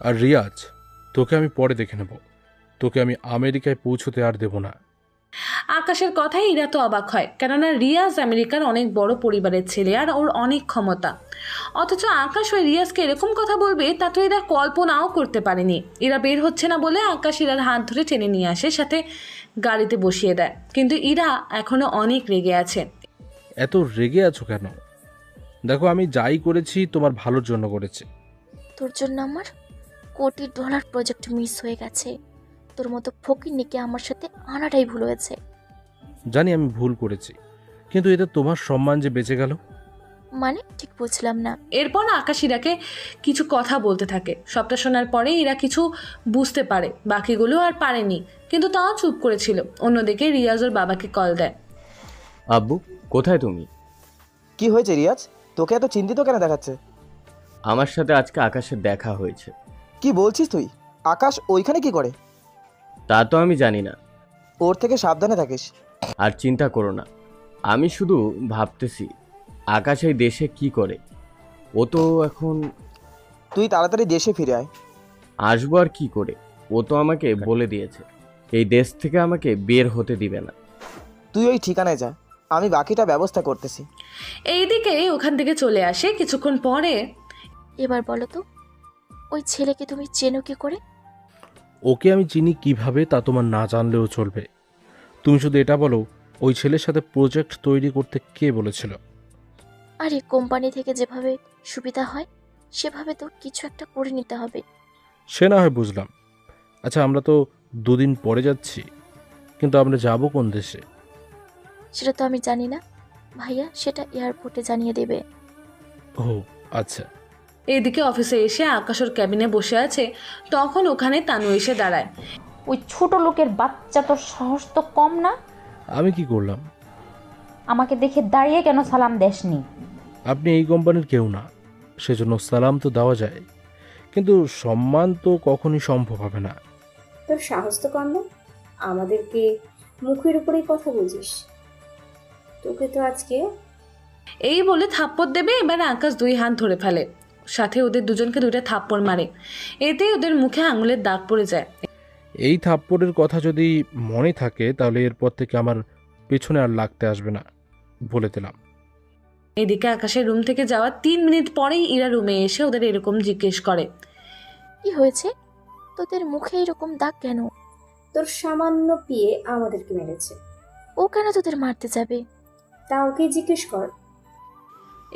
আর রিয়াজ, তোকে আমি পরে দেখে নেব, তোকে আমি আমেরিকায় পৌঁছতে আর দেব না। আকাশের কথাই ইরা তো অবাক হয়, কেননা রিয়াজ আমেরিকার অনেক বড় পরিবারের ছেলে আর ওর অনেক ক্ষমতা। অথচ আকাশ ওই রিয়াজকে এরকম কথা বলবে তা তো এরা কল্পনাও করতে পারেনি। এরা বের হচ্ছে না বলে আকাশ ইরার হাত ধরে টেনে নিয়ে আসে, সাথে গাড়িতে বসিয়ে দেয়। কিন্তু ইরা এখনো অনেক রেগে আছে। এত রেগে আছো কেন? দেখো, আমি যাই করেছি তোমার ভালোর জন্য করেছি। তোর জন্য আমার $1 কোটি প্রজেক্ট মিস হয়ে গেছে। তোর মতো ফকিন্নিকে আমার সাথে আনাটাই ভুল হয়েছে। জানি আমি ভুল করেছি, কিন্তু এতে তোমার সম্মান যে বেঁচে গেল। মানে ঠিক বুঝলাম না। এরপর আকাশ ইরাকে কিছু কথা বলতে থাকে। সবটা শোনার পরে ইরা কিছু বুঝতে পারে, বাকিগুলো আর পারেনি, কিন্তু তাও চুপ করেছিল। অন্যদিকে রিয়াজ ওর বাবাকে কল দেয়। আব্বু, কোথায় তুমি? কি হয়েছে রিয়াজ, তোকে এত চিন্তিত কেন দেখাচ্ছে? আমার সাথে আজকে আকাশের দেখা হয়েছে। কি বলছিস তুই? আকাশ ওইখানে কি করে? তা তো আমি জানি না। ওর থেকে সাবধানে থাকিস। আর চিন্তা করো না, আমি শুধু ভাবতেছি আকাশ এই দেশে কি করে। ও তো এখন... তুই তাড়াতাড়ি দেশে ফিরে আয়। আসবো আর কি করে? ও তো আমাকে বলে দিয়েছে এই দেশ থেকে আমাকে বের হতে দিবে না। তুই ওই ঠিকানায় যা, আমি বাকিটা ব্যবস্থা করতেছি। এইদিকে ওখান থেকে চলে আসে কিছুক্ষণ পরে। এবার বলো তো, ওই ছেলেকে তুমি চেনো কি করে? ওকে আমি চিনি কিভাবে তা তোমার না জানলেও চলবে। তুমি শুধু এটা বলো, ওই ছেলের সাথে প্রজেক্ট তৈরি করতে কে বলেছিল? আরে কোম্পানি থেকে যেভাবে সুবিধা হয় সেভাবে তো কিছু একটা করে নিতে হবে। সে না হয় বুঝলাম। আচ্ছা, আমরা তো 2 দিন পরে যাচ্ছি, কিন্তু আমরা যাব কোন দেশে? সেটা তো আমি জানি না ভাইয়া, সেটা এয়ারপোর্টে জানিয়ে দেবে। ও আচ্ছা। এদিকে অফিসে এসে আকাশ ওর ক্যাবিনে বসে আছে, তখন ওখানে তানু এসে দাঁড়ায়। ওই ছোট লোকের বাচ্চা, তোর সাহস তো কম না? আমি কি করলাম? আমাকে দেখে দাঁড়িয়ে কেন সালাম দেসনি? আপনি এই কোম্পানির কেউ না, সেজন্য সালাম তো দেওয়া যায়, কিন্তু সম্মান তো কখনই সম্ভব হবে না। তোর সাহস তো কম না, আমাদেরকে মুখের উপরেই কথা বলছিস। তোকে তো আজকে... এই বলে থাপ্পড় দেবে। এবার আকাশ 2 হাত ধরে ফেলে, সাথে ওদের দুজনকে 2টা থাপ্পড় মারে। এতে ওদের মুখে আঙুলের দাগ পড়ে যায়। এই থাপ্পড়ের কথা যদি মনে থাকে তাহলে এরপর থেকে আমার পেছনে আর লাগতে আসবে না, বলে দিলাম। এদিকে আকাশের রুম থেকে যাওয়ার 3 মিনিট পরেই ইরা রুমে এসে ওদের এরকম জিজ্ঞেস করে। কি হয়েছে? তোদের মুখে এরকম দাগ কেন? তোর সামান্য পিয়ে আমাদেরকে মেরেছে। ও কেন তোদের মারতে যাবে? তা ওকে জিজ্ঞেস কর।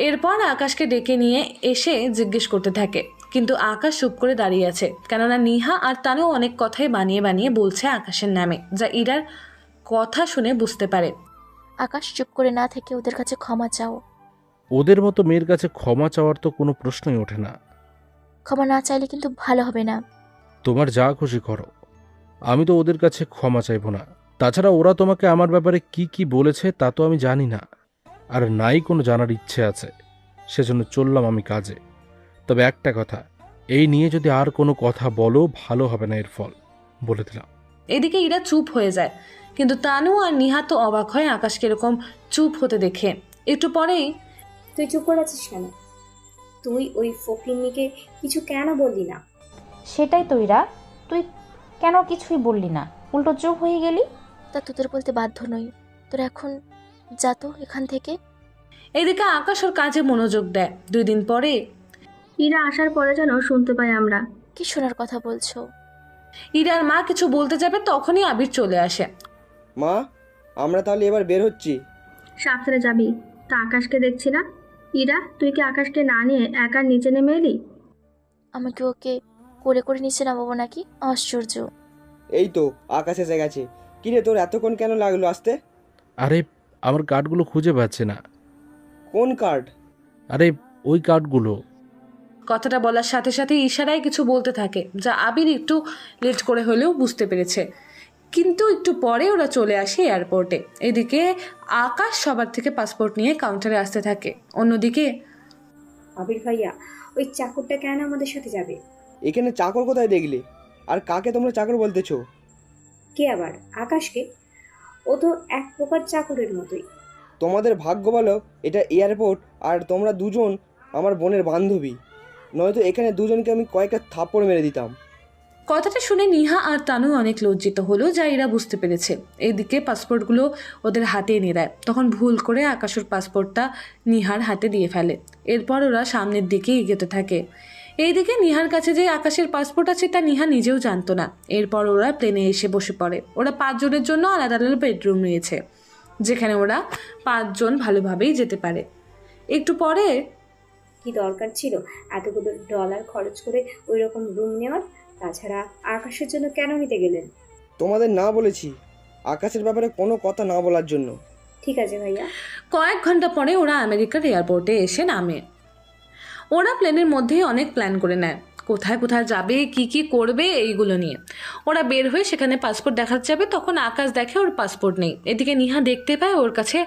এরপর আকাশকে ডেকে নিয়ে এসে জিজ্ঞেস করতে থাকে, কিন্তু আকাশ চুপ করে দাঁড়িয়ে আছে, কেননা নিহা আর তানু অনেক কথাই বানিয়ে বানিয়ে বলছে আকাশের নামে, যা ইরার কথা শুনে বুঝতে পারে। আকাশ চুপ করে না থেকে ওদের কাছে ক্ষমা চাও। ওদের মতো মেয়ের কাছে ক্ষমা চাওয়ার তো কোনো প্রশ্নই ওঠে না। ক্ষমা না চাইলে কিন্তু ভালো হবে না। তোমার যা খুশি করো, আমি তো ওদের কাছে ক্ষমা চাইবো না। তাছাড়া ওরা তোমাকে আমার ব্যাপারে কি কি বলেছে তা তো আমি জানি না, আর নাই কোনো জানার ইচ্ছে আছে, সেজন্য চললাম আমি কাজে। তবে একটা কথা, এই নিয়ে যদি আর কোনো কথা বলো ভালো হবে না এর ফল, বলে দিলাম। এদিকে ইরা চুপ হয়ে যায়, কিন্তু তানু আর নিহা তো অবাক হয় আকাশকে এরকম চুপ হতে দেখে। একটু পরেই, তুই চুপ করে আছিস কেন? তুই ওই ফকিন্নিকে কিছু কেন বললি না? সেটাই তো ইরা, তুই কেন কিছুই বললি না, উল্টো চুপ হয়ে গেলি? তা তোদের বলতে বাধ্য নই। তোরা এখন যা তো এখান থেকে। এদিকে আকাশ ওর কাজে মনোযোগ দেয়। 2 দিন পরে ইরা আসার পরে যেন শুনতে পাই আমরা। কি শোনার কথা বলছো? ইরার মা কিছু বলতে যাবে, তখনই আবির চলে আসে। মা, আমরা তাহলে এবার বের হচ্ছি। সাবধানে যাবি। তা আকাশকে দেখছি না। ইরা, তুই কি আকাশকে না নিয়ে একা নিচে নেমে এলি? আমি কি ওকে করে করে নিচে নামাবো নাকি? আশ্চর্য। এই তো আকাশ এসে গেছে। কিরে, তোর এতক্ষণ কেন লাগলো আসতে? আরে আমার কার্ডগুলো খুঁজে পাচ্ছে না। কোন কার্ড? আরে ওই কার্ডগুলো। কথাটা বলার সাথে সাথে ইশারায় কিছু বলতে থাকে, যা আবির একটু লেট করে হলেও বুঝতে পেরেছে। কিন্তু একটু পরে ওরা চলে আসে এয়ারপোর্টে। এদিকে আকাশ সবার থেকে পাসপোর্ট নিয়ে কাউন্টারে আসতে থাকে। অন্যদিকে আবির ভাইয়া, ওই চাকরটা কেন আমাদের সাথে যাবে? এখানে চাকর কোথায় দেখলে? আর কাকে তোমরা চাকর বলতেছো? কে আবার? আকাশকে? ও তো এক প্রকার চাকরের মতোই। তোমাদের ভাগ্য বলো এটা এয়ারপোর্ট, আর তোমরা দুজন আমার বোনের বান্ধবী, নয়তো এখানে দুজনকে আমি কয়েকটা থাপ্পড় মেরে দিতাম। কথাটা শুনে নিহা আর তানু অনেক লজ্জিত হলো, যা এরা বুঝতে পেরেছে। এইদিকে পাসপোর্টগুলো ওদের হাতে এনে দেয়, তখন ভুল করে আকাশের পাসপোর্টটা নিহার হাতে দিয়ে ফেলে। এরপর ওরা সামনের দিকে এগোতে থাকে। এইদিকে নিহার কাছে যে আকাশের পাসপোর্ট আছে তা নিহা নিজেও জানতো না। এরপর ওরা প্লেনে এসে বসে পড়ে। ওরা 5 জনের জন্য আলাদা আলাদা বেডরুম নিয়েছে, যেখানে ওরা 5 জন ভালোভাবেই যেতে পারে। একটু পরে, কি দরকার ছিল এতগুলো ডলার খরচ করে ওই রকম রুম নেওয়ার? তাছাড়া আকাশের জন্য কেন নিতে গেলেন? তোমাদের না বলেছি আকাশের ব্যাপারে কোনো কথা না বলার জন্য। ঠিক আছে ভাইয়া। কয়েক ঘন্টা পরে ওরা আমেরিকার এয়ারপোর্টে এসে নামে। ওরা প্লেনের মধ্যেই অনেক প্ল্যান করে নেয়, কোথায় কোথায় যাবে, কি কি করবে এইগুলো নিয়ে। ওরা বের হয়ে সেখানে পাসপোর্ট দেখাতে যাবে, তখন আকাশ দেখে ওর পাসপোর্ট নেই। এদিকে নিহা দেখতে পায় ওর কাছে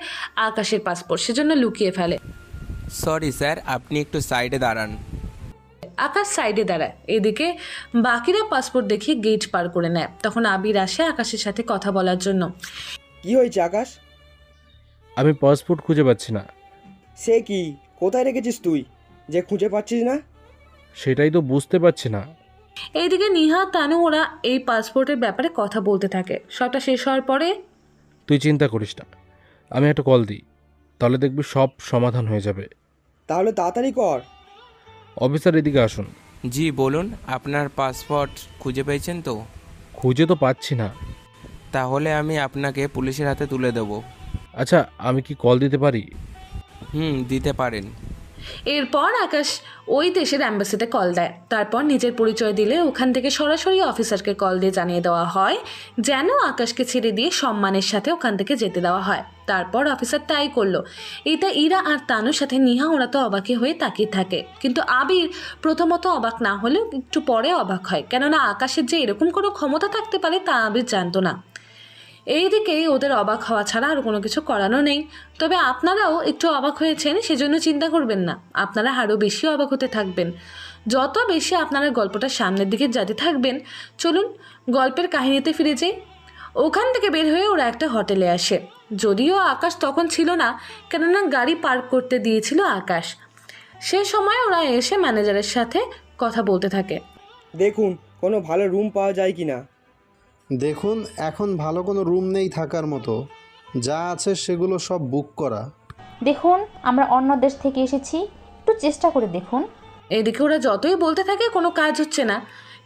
আকাশের পাসপোর্ট, সেজন্য লুকিয়ে ফেলে। সরি স্যার, আপনি একটু সাইডে দাঁড়ান। আকাশ সাইডে দাঁড়ায়। এদিকে বাকিরা পাসপোর্ট দেখিয়ে গেট পার করে নেয়। তখন আবির আসে আকাশের সাথে কথা বলার জন্য। কি হয়েছে আকাশ? আমি পাসপোর্ট খুঁজে পাচ্ছি না। সে কি? কোথায় রেখেছিস তুই যে খুঁজে পাচ্ছিস না? সেটাই তো বুঝতে পারছি না। এইদিকে নিহা তানু ওরা এই পাসপোর্টের ব্যাপারে কথা বলতে থাকে। সবটা শেষ হওয়ার পরে, তুই চিন্তা করিস না, আমি একটা কল দিই, তাহলে দেখবি সব সমাধান হয়ে যাবে। তাহলে তাড়াতাড়ি কর। অফিসার এদিকে আসুন। জি বলুন, আপনার পাসপোর্ট খুঁজে পেয়েছেন তো? খুঁজে তো পাচ্ছি না। তাহলে আমি আপনাকে পুলিশের হাতে তুলে দেব। আচ্ছা, আমি কি কল দিতে পারি? দিতে পারেন। এরপর আকাশ ওই দেশের অ্যাম্বাসিতে কল দেয়। তারপর নিজের পরিচয় দিলে ওখান থেকে সরাসরি অফিসারকে কল দিয়ে জানিয়ে দেওয়া হয় যেন আকাশকে ছেড়ে দিয়ে সম্মানের সাথে ওখান থেকে যেতে দেওয়া হয়। তারপর অফিসার তাই করলো। এটা ইরা আর তানুর সাথে নিহা ওরা তো অবাকে হয়ে তাকিয়ে থাকে, কিন্তু আবির প্রথমত অবাক না হলেও একটু পরে অবাক হয়, কেননা আকাশের যে এরকম কোনো ক্ষমতা থাকতে পারে তা আবির জানতো না। এইদিকে ওদের অবাক হওয়া ছাড়া আর কোনো কিছু করানো নেই। তবে আপনারাও একটু অবাক হয়েছেন, সেজন্য চিন্তা করবেন না, আপনারা আরও বেশি অবাক হতে থাকবেন যত বেশি আপনারা গল্পটা সামনের দিকে যেতে থাকবেন। চলুন গল্পের কাহিনীতে ফিরে যাই। ওখান থেকে বের হয়ে ওরা একটা হোটেলে আসে। যদিও আকাশ তখন ছিল না, কেননা গাড়ি পার্ক করতে দিয়েছিল আকাশ। সে সময় ওরা এসে ম্যানেজারের সাথে কথা বলতে থাকে। দেখুন কোনো ভালো রুম পাওয়া যায় কি না। দেখুন, এখন ভালো কোনো রুম নেই থাকার মতো, যা আছে সেগুলো সব বুক করা। দেখুন, আমরা অন্য দেশ থেকে এসেছি, একটু চেষ্টা করে দেখুন। এদিকে ওরা যতই বলতে থাকে কোনো কাজ হচ্ছে না,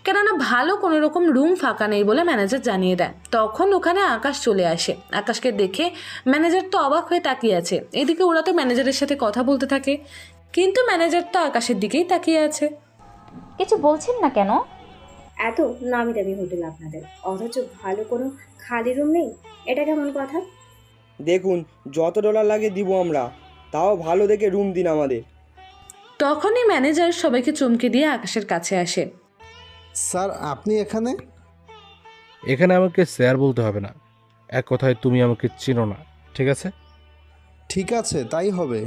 কেননা ভালো কোনো রকম রুম ফাঁকা নেই বলে ম্যানেজার জানিয়ে দেয়। তখন ওখানে আকাশ চলে আসে। আকাশকে দেখে ম্যানেজার তো অবাক হয়ে তাকিয়ে আছে। এদিকে ওরা তো ম্যানেজারের সাথে কথা বলতে থাকে, কিন্তু ম্যানেজার তো আকাশের দিকেই তাকিয়ে আছে। কিছু বলছেন না কেন? এত নামি দামি হোটেল আপনাদের, অথচ ভালো কোনো খালি রুম নেই, এটা কেমন কথা? দেখুন, যত ডলার লাগে দিব আমরা, তাও ভালো দেখে রুম দিন আমাদের। তখনই ম্যানেজার সবাইকে চমকে দিয়ে আকাশের কাছে আসে। স্যার আপনি এখানে? এখানে আমাকে স্যার বলতে হবে না, এক কথায় তুমি আমাকে চিনো না, ঠিক আছে? ঠিক আছে, তাই হবে।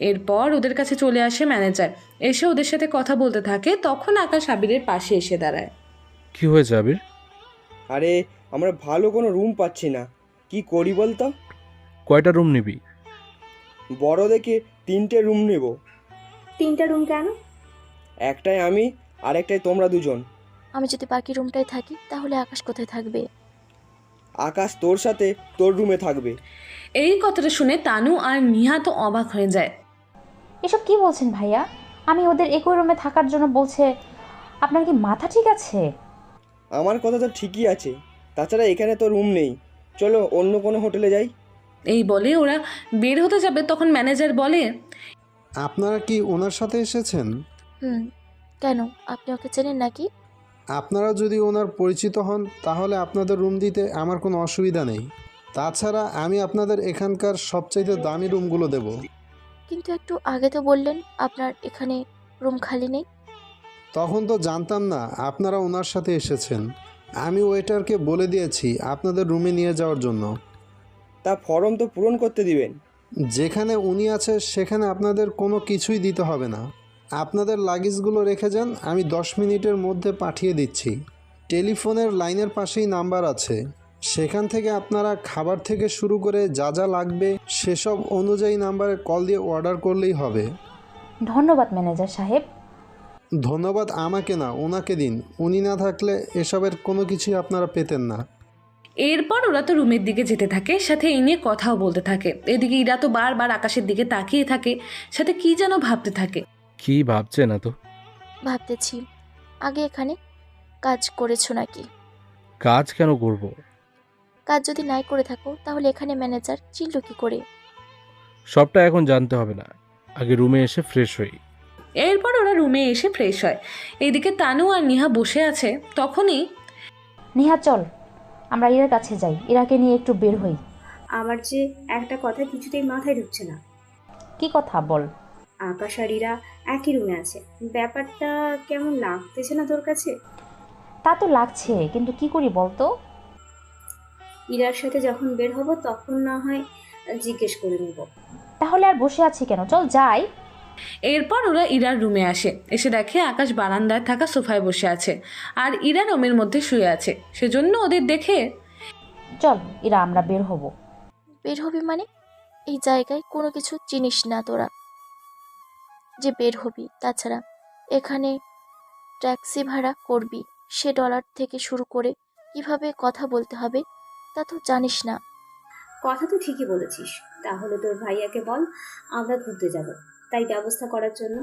এরপর ওদের কাছে চলে আসে ম্যানেজার, এসে ওদের সাথে কথা বলতে থাকে। তখন আকাশ আবিরের পাশে এসে দাঁড়ায়। কি হয়েছে আবির? আরে আমরা ভালো কোনো রুম পাচ্ছি না, কি করি বলতো? কয়টা রুম নিবি? বড় দেখে 3টে রুম নেব। 3টা রুম কেন? একটাই আমি, আর একটাই তোমরা দুজন। আমি যদি বাকি রুমটায় থাকি তাহলে আকাশ কোথায় থাকবে? আকাশ তোর সাথে তোর রুমে থাকবে। এই কথাটা শুনে তানু আর নিহা তো অবাক হয়ে যায়। এসব কি বলছেন ভাইয়া? আমি ওদের একই রুমে থাকার জন্য বলছে। আপনার কি মাথা ঠিক আছে? আমার কথা তো ঠিকই আছে, তাছাড়া এখানে তো রুম নেই, চলো অন্য কোনো হোটেলে যাই। এই বলে ওরা বের হতে যাবে, তখন ম্যানেজার বলে, আপনারা কি ওনার সাথে এসেছেন? কেন, আপনি ওকে চেনেন নাকি? আপনারা যদি ওনার পরিচিত হন তাহলে আপনাদের রুম দিতে আমার কোনো অসুবিধা নেই। তাছাড়া আমি আপনাদের এখানকার সবচাইতে দামি রুমগুলো দেব। কিন্তু একটু আগে তো বললেন আপনার এখানে রুম খালি নেই। তখন তো জানতাম না আপনারা ওনার সাথে এসেছেন। আমি ওয়েটারকে বলে দিয়েছি আপনাদের রুমে নিয়ে যাওয়ার জন্য। তা ফর্ম তো পূরণ করতে দিবেন। যেখানে উনি আছে সেখানে আপনাদের কোনো কিছুই দিতে হবে না। আপনাদের লাগেজগুলো রেখে যান, আমি 10 মিনিটের মধ্যে পাঠিয়ে দিচ্ছি। টেলিফোনের লাইনের পাশেই নাম্বার আছে, সেখান থেকে আপনারা খাবার থেকে শুরু করে যা যা লাগবে সেসব অনুযায়ী নাম্বারে কল দিয়ে অর্ডার করলেই হবে। ধন্যবাদ ম্যানেজার সাহেব। ধন্যবাদ আমাকে না, ওনাকে দিন। উনি না থাকলে এসবের কোনো কিছুই আপনারা পেতেন না। এরপর ওরা তো রুমের দিকে যেতে থাকে, সাথে এই নিয়ে কথাও বলতে থাকে। এদিকে ইরা তো বারবার আকাশের দিকে তাকিয়ে থাকে, সাথে কি যেন ভাবতে থাকে। কি ভাবছে না তো? ভাবতেছি আগে এখানে কাজ করেছো নাকি? কাজ কেন করব? কাজ যদি নাই করে থাকো তাহলে এখানে ম্যানেজার চিনল কি করে? সবটা এখন জানতে হবে না, আগে রুমে এসে ফ্রেশ হই। এরপর ওরা রুমে এসে ফ্রেশ হয়। এইদিকে তানু আর নিহা বসে আছে। তখনই, নিহা চল আমরা ইরার কাছে যাই, ইরাকে নিয়ে একটু বের হই। আমার যে একটা কথা কিছুতেই মাথায় ঢুকছে না। কি কথা বল? আকাশ আর ইরা একই রুমে আছে, ব্যাপারটা কেমন লাগতেছে না তোর কাছে? তা তো লাগছে, কিন্তু কি করি বলতো? ইরার সাথে যখন বের হব তখন না হয় জিজ্ঞেস করে নেব। তাহলে আর বসে আছি কেন, চল যাই। এরপর ওরা ইরার রুমে আসে। এসে দেখে আকাশ বারান্দায় থাকা সোফায় বসে আছে আর ইরা রুমের মধ্যে শুয়ে আছে। সেজন্য ওদের দেখে, চল ইরা আমরা বের হব। বের হবি মানে? এই জায়গায় কোনো কিছু চিনিস না তোরা যে বের হবি। তাছাড়া এখানে ট্যাক্সি ভাড়া করবি, সে ডলার থেকে শুরু করে কিভাবে কথা বলতে হবে তা তো জানিস না। কথা তো ঠিকই বলেছিস, তাহলে তোর ভাইয়াকে বল আমরা ঘুরতে যাব, তাই ব্যবস্থা করার জন্য।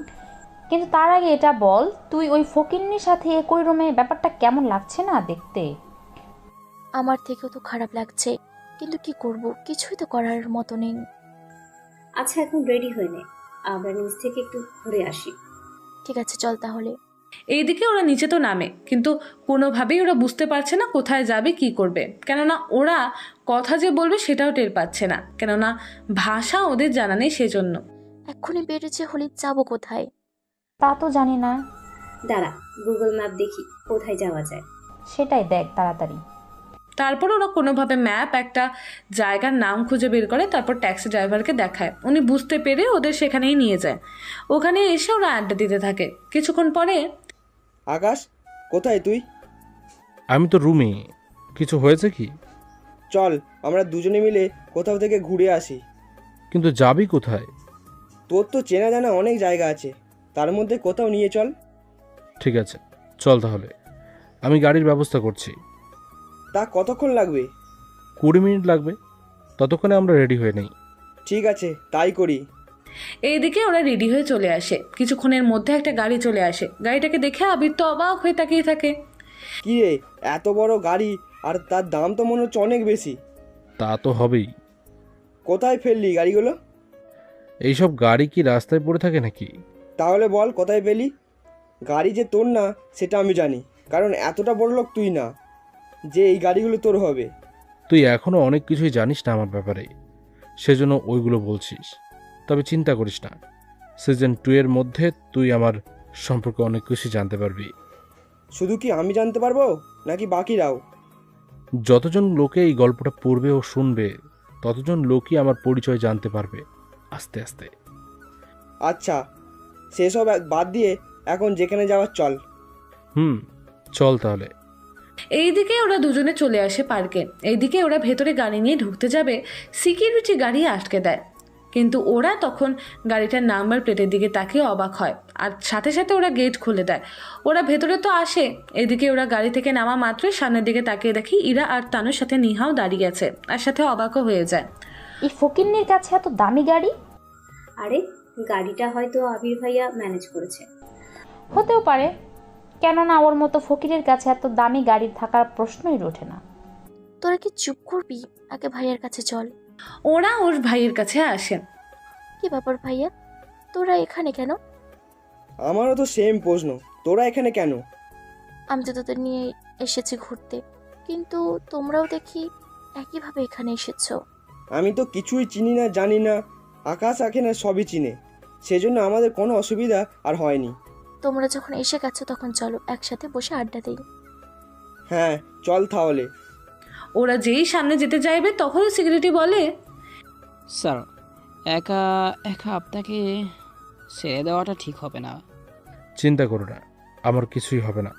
কিন্তু তার আগে এটা বল, তুই ওই ফকিন্নির সাথে একই রুমে, ব্যাপারটা কেমন লাগছে না দেখতে? আমার থেকেও তো খারাপ লাগছে, কিন্তু কি করব, কিছুই তো করার মতো নেই। আচ্ছা এখন রেডি হয়ে নে, আমরা নিচ থেকে একটু ঘুরে আসি। ঠিক আছে চল তাহলে। এইদিকে ওরা নিচে তো নামে, কিন্তু কোনোভাবেই ওরা বুঝতে পারছে না কোথায় যাবে কি করবে। কেননা ওরা কথা যে বলবে সেটাও টের পাচ্ছে না, কেননা ভাষা ওদের জানা নেই। সেজন্য এক্ষুনি বেরিয়েছে হলে যাবো কোথায় তা তো জানি না। দাঁড়া গুগল ম্যাপ দেখি কোথায় যাওয়া যায়। সেটাই দেখ তাড়াতাড়ি। তারপর ওরা কোনোভাবে ম্যাপ একটা জায়গার নাম খুঁজে বের করে, তারপর ট্যাক্সি ড্রাইভারকে দেখায়। উনি বুঝতে পেরে ওদের সেখানেই নিয়ে যায়। ওখানে এসে ওরা আড্ডা দিতে থাকে। কিছুক্ষণ পরে, আকাশ কোথায় তুই? আমি তো রুমে। কিছু হয়েছে কি? চল আমরা দুজনে মিলে কোথাও থেকে ঘুরে আসি। কিন্তু যাবি কোথায়? তোর তো চেনা জানা অনেক জায়গা আছে, তার মধ্যে কোথাও নিয়ে চল। ঠিক আছে চল তাহলে, আমি গাড়ির ব্যবস্থা করছি। তা কতক্ষণ লাগবে? 20 মিনিট লাগবে, ততক্ষণে আমরা রেডি হয়ে নেই। ঠিক আছে তাই করি। এইদিকে ওরা রেডি হয়ে চলে আসে। কিছুক্ষণের মধ্যে একটা গাড়ি চলে আসে। গাড়িটাকে দেখে আবির তো অবাক হয়ে তাকিয়ে থাকে। কি রে, এত বড় গাড়ি আর তার দাম তো মনে হচ্ছে অনেক বেশি। তা তো হবেই। কোথায় ফেললি গাড়িগুলো? এইসব গাড়ি কি রাস্তায় পড়ে থাকে নাকি? তাহলে বল কোথায় পেলি? গাড়ি যে তোর না সেটা আমি জানি, কারণ এতটা বড় লোক তুই না যে এই গাড়িগুলো তোর হবে। তুই এখনো অনেক কিছুই জানিস না আমার ব্যাপারে, সেজন্য ওইগুলো বলছিস। তবে চিন্তা করিস না, সিজন 2 এর মধ্যে তুই আমার সম্পর্কে অনেক কিছু জানতে পারবি। শুধু কি আমি জানতে পারবো নাকি বাকিরাও? যতজন লোকে এই গল্পটা পড়বে ও শুনবে ততজন লোকই আমার পরিচয় জানতে পারবে আস্তে আস্তে। আচ্ছা, সেসব বাদ দিয়ে এখন যেখানে যাওয়ার চল। চল তাহলে। এইদিকে ওরা দুজনে চলে আসে পার্কে। এইদিকে ওরা ভেতরে গাড়ি নিয়ে ঢুকতে যাবে, সিকিউরিটি গাড়ি আটকে দেয়। কিন্তু ওরা তখন গাড়িটার নাম্বার প্লেটের দিকে তাকিয়ে অবাক হয়, আর সাথে সাথে ওরা গেট খুলে দেয়। ওরা ভেতরে তো আসে। এদিকে ওরা গাড়ি থেকে নামা মাত্রই সামনের দিকে তাকিয়ে দেখি ইরা আর তানুর সাথে নিহাও দাঁড়িয়ে আছে, আর সাথে অবাকও হয়ে যায়। এই ফকিন্নির কাছে এত দামি গাড়ি? আরে গাড়িটা হয়তো আবির ভাইয়া ম্যানেজ করেছে। হতেও পারে, কেননা ওর মতো ফকিরের কাছে এত দামি গাড়ি থাকার প্রশ্নই ওঠে না। তোরা কি চুপ করবি? আগে ভাইয়ার কাছে চল। ওরা ওর ভাইয়ের কাছে আসেন। কি ব্যাপার ভাইয়া, তোরা এখানে কেন? আমারও তো সেম প্রশ্ন, তোরা এখানে কেন? আমি তো তোদের নিয়ে এসেছি ঘুরতে, কিন্তু তোমরাও দেখি একইভাবে এখানে এসেছো। আমি তো কিছুই চিনি না, জানি না। আকাশ আঁকে না সবই চিনে, সেজন্য আমাদের কোনো অসুবিধা আর হয়নি। তোমরা যখন এসে গেছো তখন চলো একসাথে বসে আড্ডা দিই। হ্যাঁ চল তাহলে। ওরা যেই সামনে যেতে চাইবে তখনই সিকিউরিটি বলে, স্যার একা একা আপনাকে ছেড়ে দেওয়াটা ঠিক হবে না। চিন্তা করো না, আমার কিছুই হবে না।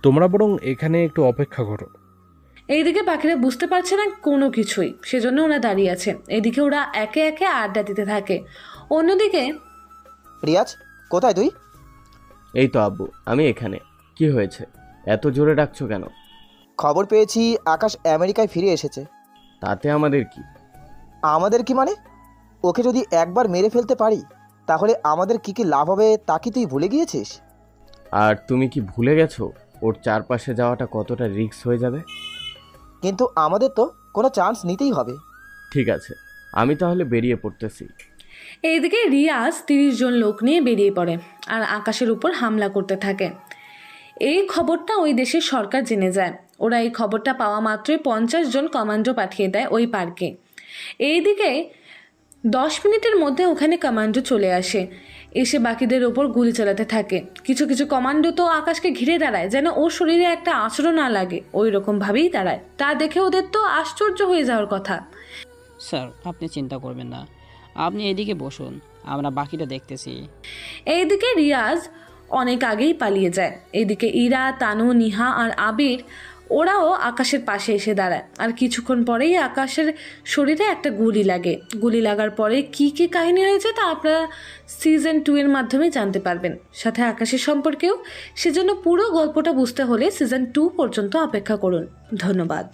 তোমরা বরং এখানে একটু অপেক্ষা করো। এইদিকে পাখিরা বুঝতে পারছে না কোনো কিছুই, সেজন্য ওরা দাঁড়িয়ে আছে। এইদিকে ওরা একে একে আড্ডা দিতে থাকে। অন্যদিকে রিয়াজ, কোথায় তুই? এই তো আব্বু, আমি এখানে। কি হয়েছে, এত জোরে ডাকছো কেন? খবর পেয়েছি আকাশ আমেরিকায় ফিরে এসেছে। তাতে আমাদের কি? আমাদের কি মানে? ওকে যদি একবার মেরে ফেলতে পারি তাহলে আমাদের কি কি লাভ হবে তা কি তুই ভুলে গিয়েছিস? আর তুমি কি ভুলে গেছো ওর চারপাশে যাওয়াটা কতটা রিস্ক হয়ে যাবে? কিন্তু আমাদের তো কোনো চান্স নিতেই হবে। ঠিক আছে, আমি তাহলে বেরিয়ে পড়তেছি। এইদিকে রিয়াজ 30 জন লোক নিয়ে বেরিয়ে পড়ে আর আকাশের উপর হামলা করতে থাকে। এই খবরটা ওই দেশের সরকার জেনে যায়। ওরা এই খবরটা পাওয়া মাত্রই 50 জন কমান্ডো পাঠিয়ে দেয় ওই পার্কে। এইদিকে 10 মিনিটের মধ্যে ওখানে কমান্ডো চলে আসে, এসে বাকিদের ওপর গুলি চালাতে থাকে। কিছু কিছু কমান্ডো তো আকাশকে ঘিরে দাঁড়ায়, যেন ওর শরীরে একটা আঁচড়ও না লাগে, ওই রকমভাবেই দাঁড়ায়। তা দেখে ওদের তো আশ্চর্য হয়ে যাওয়ার কথা। স্যার আপনি চিন্তা করবেন না, আপনি এদিকে বসুন, আমরা বাকিটা দেখতেছি। এইদিকে রিয়াজ অনেক আগেই পালিয়ে যায়। এইদিকে ইরা, তানু, নিহা আর আবির ওরাও আকাশের পাশে এসে দাঁড়ায়। আর কিছুক্ষণ পরেই আকাশের শরীরে একটা গুলি লাগে। গুলি লাগার পরে কি কি কাহিনী হয়েছে তা আপনারা সিজন 2 এর মাধ্যমে জানতে পারবেন, সাথে আকাশের সম্পর্কেও। সেজন্য পুরো গল্পটা বুঝতে হলে সিজন 2 পর্যন্ত অপেক্ষা করুন। ধন্যবাদ।